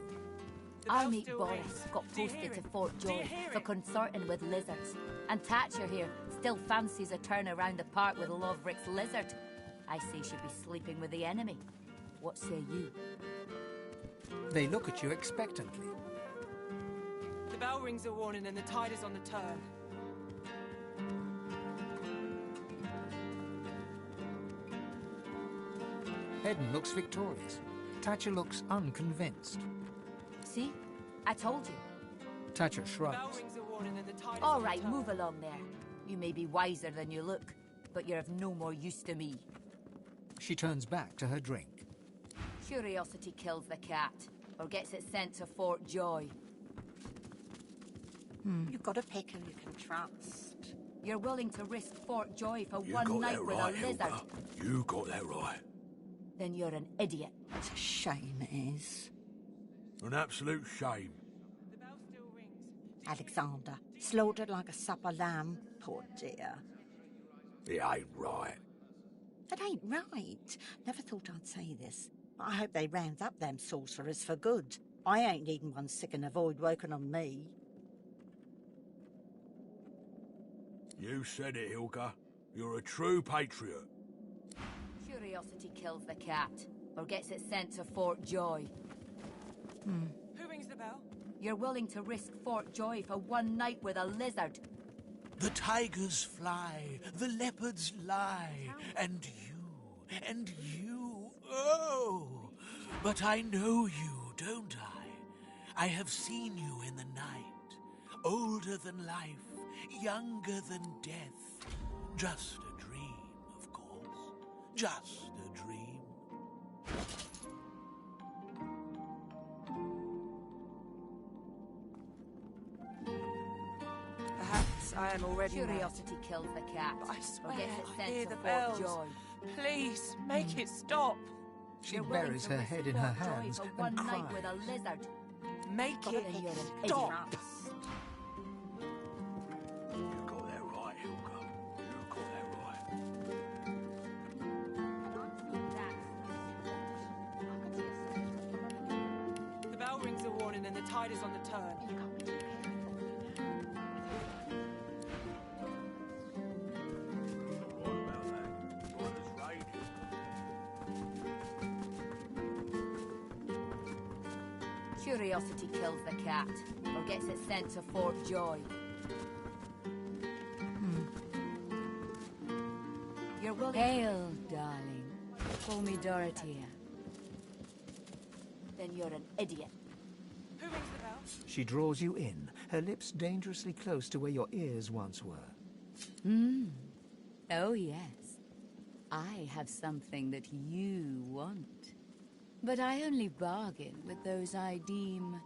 Our mate Boris got posted to Fort Joy for consorting with lizards, and Thatcher here still fancies a turn around the park with Loverick's lizard. I say she'd be sleeping with the enemy. What say you? They look at you expectantly. The bell rings a warning and the tide is on the turn. Hedden looks victorious. Thatcher looks unconvinced. See? I told you. Thatcher The shrugs. bell rings a warning and the tide is All on right, the turn. move along there. You may be wiser than you look, but you're of no more use to me. She turns back to her drink. Curiosity kills the cat, or gets it sent to Fort Joy. You've got to pick who you can trust. You're willing to risk Fort Joy for You one got night that with right, a lizard? Hilda. You got that right. Then you're an idiot. It's a shame, it is. An absolute shame. Alexander, slaughtered like a supper lamb. Poor dear. It ain't right. It ain't right. Never thought I'd say this. I hope they round up them sorcerers for good. I ain't needing one sick and a void woken on me. You said it, Hilda. You're a true patriot. Curiosity kills the cat, or gets it sent to Fort Joy. Who rings the bell? You're willing to risk Fort Joy for one night with a lizard? The tigers fly, the leopards lie, and you, oh! But I know you, don't I? I have seen you in the night, older than life, younger than death. Just a dream, of course. Just a dream. Perhaps I am already Curiosity kills the cat, but I or swear gets it I sent hear to the Fort bells. Joy. Please, make it stop. She buries her head in her hands for one and night with cries. a lizard. Make Then it you're an stop. idiot. You got that right, Hilda. You got that right. The bell rings a warning and the tide is on the turn. Curiosity kills the cat, or gets it sent to Fort Joy. You're willing. Hail, darling. Call me Dorothea. Then you're an idiot. Who rings the bell? She draws you in, her lips dangerously close to where your ears once were. Oh, yes. I have something that you want. But I only bargain with those I deem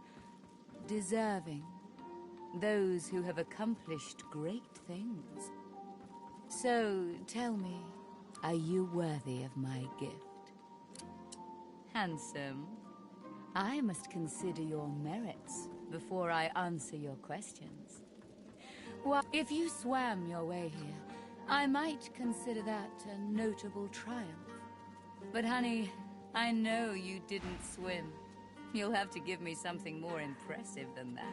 deserving. Those who have accomplished great things. So, tell me, are you worthy of my gift? Handsome, I must consider your merits before I answer your questions. Well, if you swam your way here, I might consider that a notable triumph. But honey, I know you didn't swim. You'll have to give me something more impressive than that.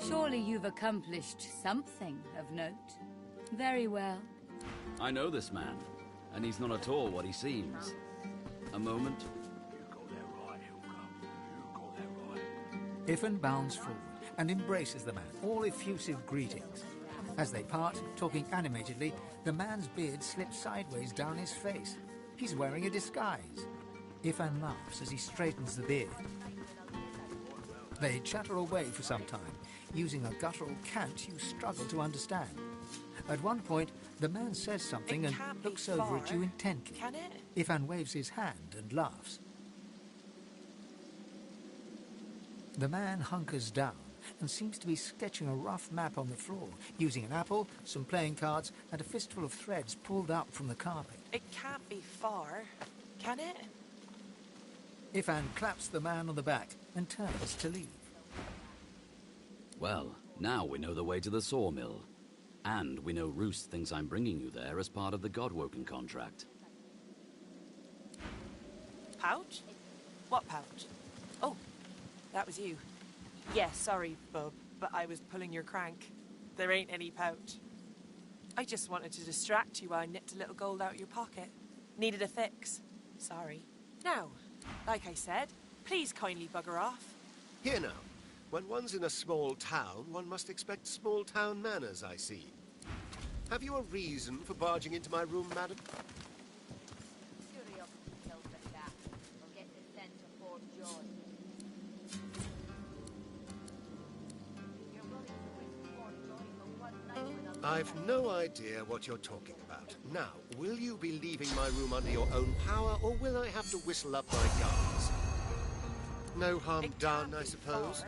Surely you've accomplished something of note. Very well. I know this man, and he's not at all what he seems. A moment. Iffin bounds forward and embraces the man, all effusive greetings. As they part, talking animatedly, the man's beard slips sideways down his face. He's wearing a disguise. Iffin laughs as he straightens the beard. They chatter away for some time, using a guttural cant you struggle to understand. At one point, the man says something and looks over at you intently. Can it? Iffin waves his hand and laughs. The man hunkers down and seems to be sketching a rough map on the floor, using an apple, some playing cards, and a fistful of threads pulled up from the carpet. It can't be far, can it? Iffin claps the man on the back and turns to leave. Well, now we know the way to the sawmill. And we know Roos thinks I'm bringing you there as part of the Godwoken contract. Pouch? What pouch? Oh, that was you. Yeah, sorry, bub, but I was pulling your crank. There ain't any pouch. I just wanted to distract you while I nipped a little gold out of your pocket. Needed a fix. Sorry. Now, like I said, please kindly bugger off. Here now. When one's in a small town, one must expect small town manners, I see. Have you a reason for barging into my room, madam? Curiosity kills the cat, or gets it sent to Fort Joy. You're willing to risk Fort Joy for one night with a I've no idea what you're talking about. Now, will you be leaving my room under your own power, or will I have to whistle up my guards? No harm done, I suppose.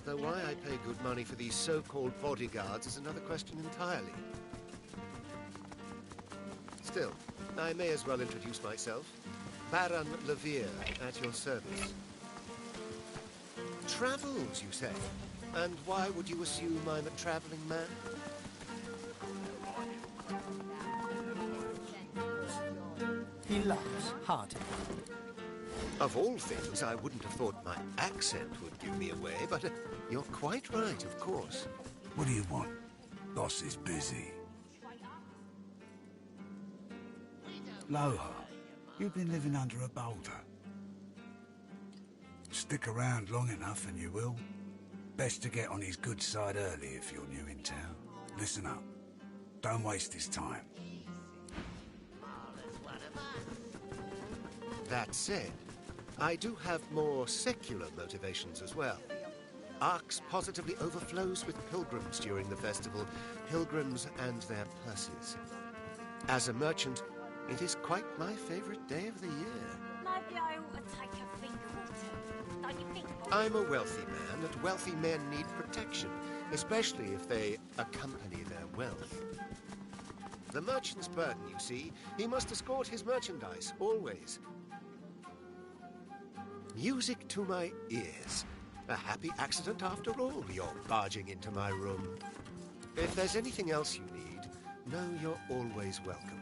Though why I pay good money for these so-called bodyguards is another question entirely. Still, I may as well introduce myself. Baron Levere, at your service. Travels, you say? And why would you assume I'm a traveling man? He laughs heartily. Of all things, I wouldn't have thought my accent would give me away, but you're quite right, of course. What do you want? Boss is busy. Loha, you've been living under a boulder. Stick around long enough and you will. Best to get on his good side early if you're new in town. Listen up. Don't waste his time. That said, I do have more secular motivations as well. Arx positively overflows with pilgrims during the festival, pilgrims and their purses. As a merchant, it is quite my favorite day of the year. Maybe I ought to take a finger or two. Don't you think? I'm a wealthy man, and wealthy men need protection, especially if they accompany their wealth. The merchant's burden, you see. He must escort his merchandise, always. Music to my ears. A happy accident after all, you're barging into my room. If there's anything else you need, know you're always welcome.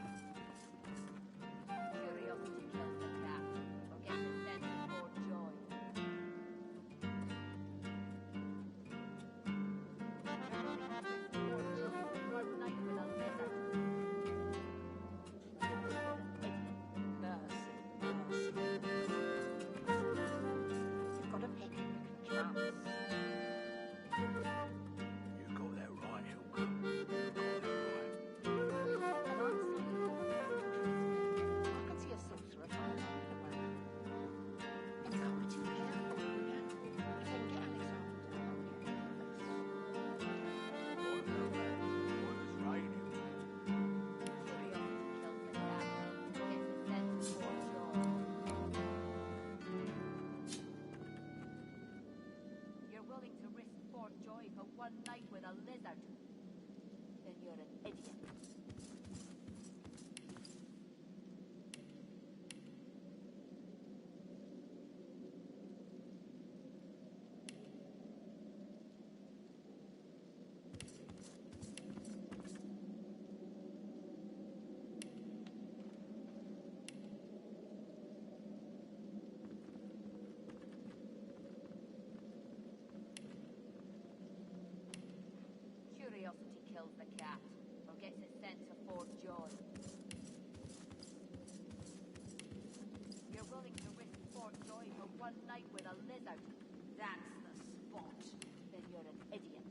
Curiosity kills the cat, or gets it sent to Fort Joy. You're willing to risk Fort Joy for one night with a lizard? That's the spot. Then you're an idiot.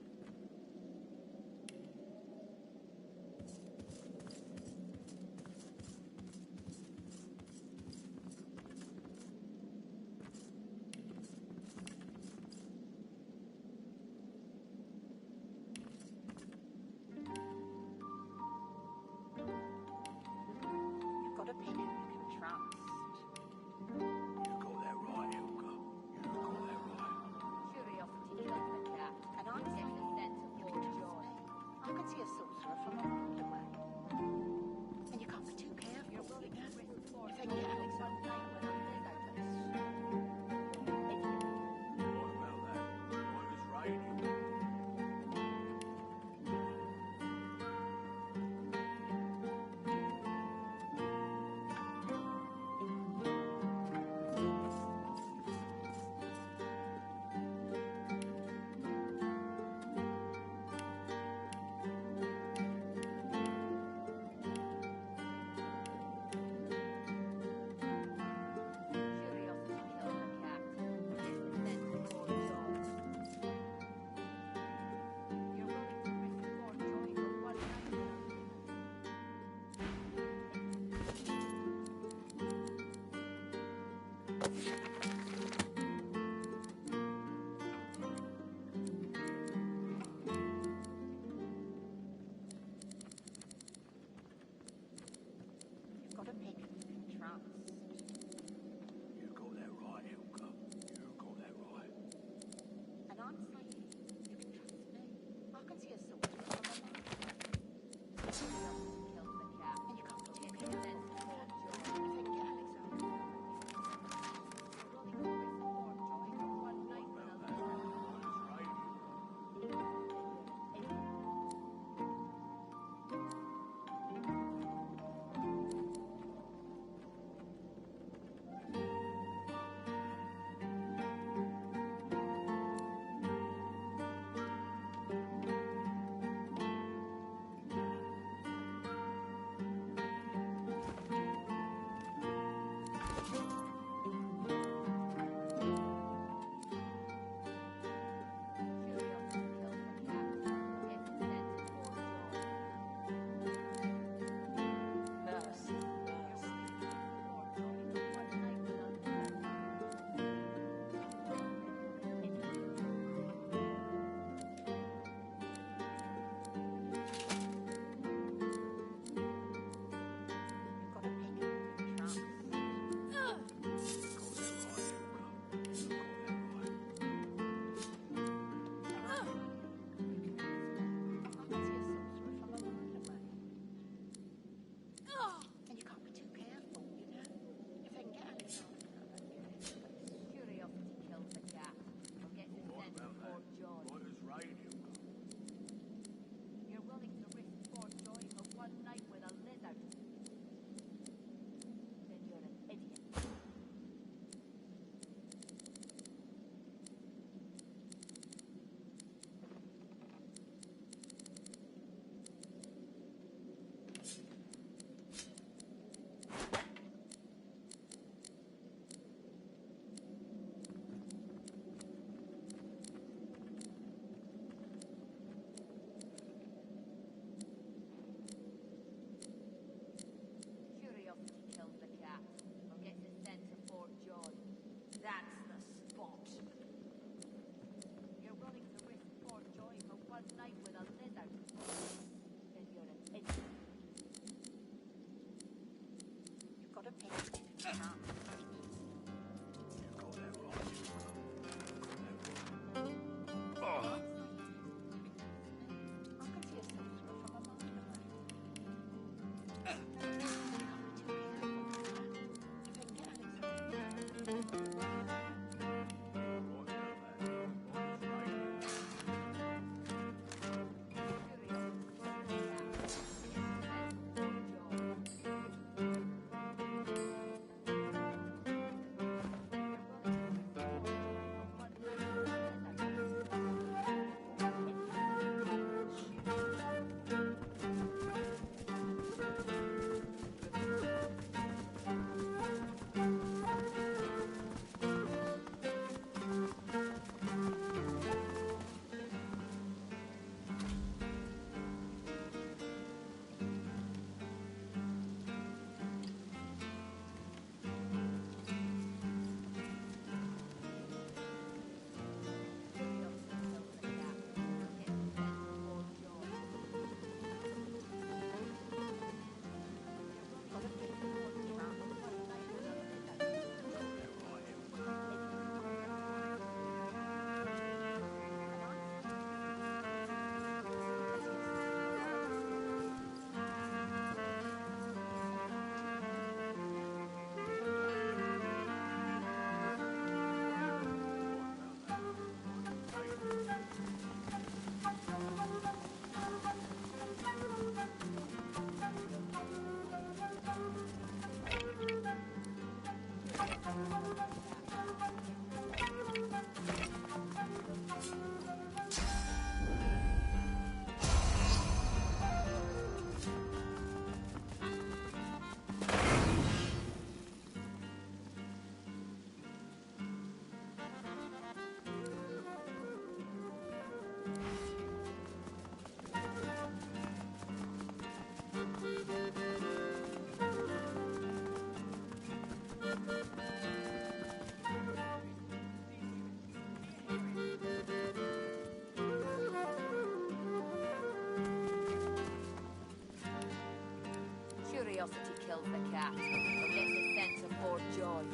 Curiosity kills the cat, but gets a sense of more joy.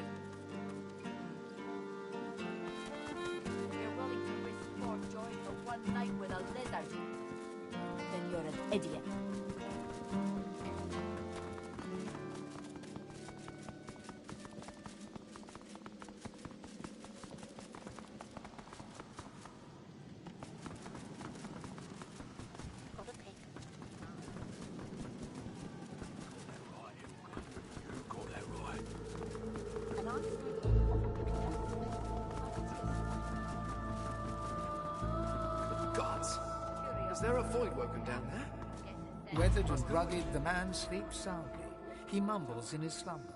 You're willing to risk more joy for one night with a lizard? Then you're an idiot. Gods! Is there a void woken down there? Weathered and rugged, the man sleeps soundly. He mumbles in his slumber.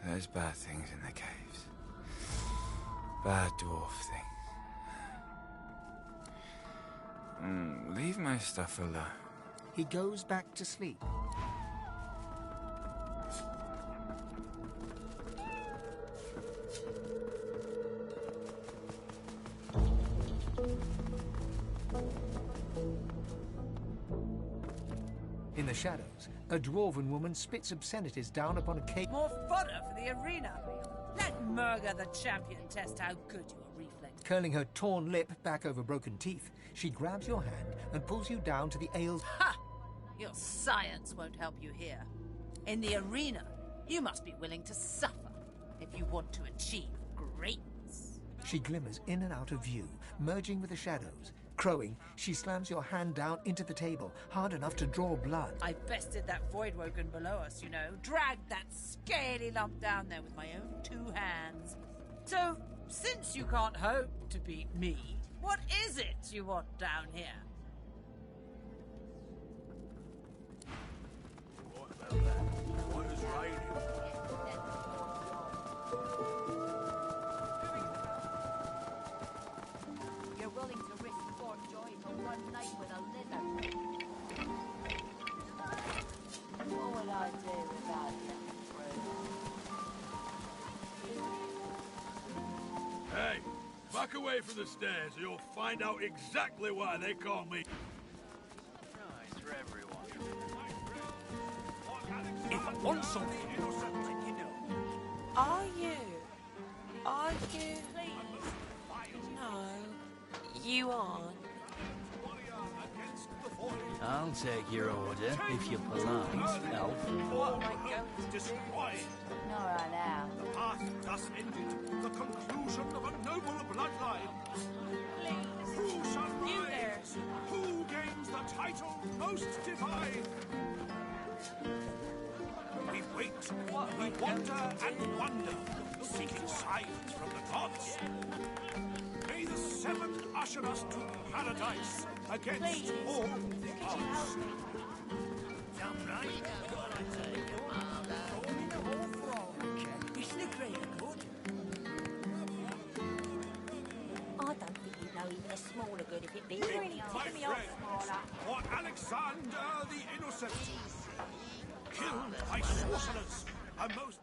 There's bad things in the caves. Bad dwarf things. Leave my stuff alone. He goes back to sleep. In the shadows, a dwarven woman spits obscenities down upon a cave. More fodder for the arena. Let Murga the champion test how good your reflex. Curling her torn lip back over broken teeth, she grabs your hand and pulls you down to the ale's... Ha! Your science won't help you here. In the arena, you must be willing to suffer if you want to achieve greatness. She glimmers in and out of view, merging with the shadows. Crowing, she slams your hand down into the table, hard enough to draw blood. I bested that void woken below us, you know. Dragged that scaly lump down there with my own 2 hands. So, since you can't hope to beat me, what is it you want down here? What is raining? You're willing to risk more joy for one night with a lizard? What would I do without you? Hey, back away from the stairs or you'll find out exactly why they call me. Nice for everyone. If something innocent, you know. Are you? Are you? No, you aren't. I'll take your order if you're polite, elf. What am I going to destroy? Nor I now. The path thus ended, the conclusion of a noble bloodline. Who shall rise? Who gains the title most divine? We wait, we wander and wonder, seeking signs from the gods. May the seventh usher us to paradise against all odds. Damn right. Gotta take him out. Throw him in the hole for all I care. Isn't it great good? I don't think you know even a smaller good if it be. Wait, Really, my give me off friend, smaller. for Alexander the Innocent, killed by sorcerers, a most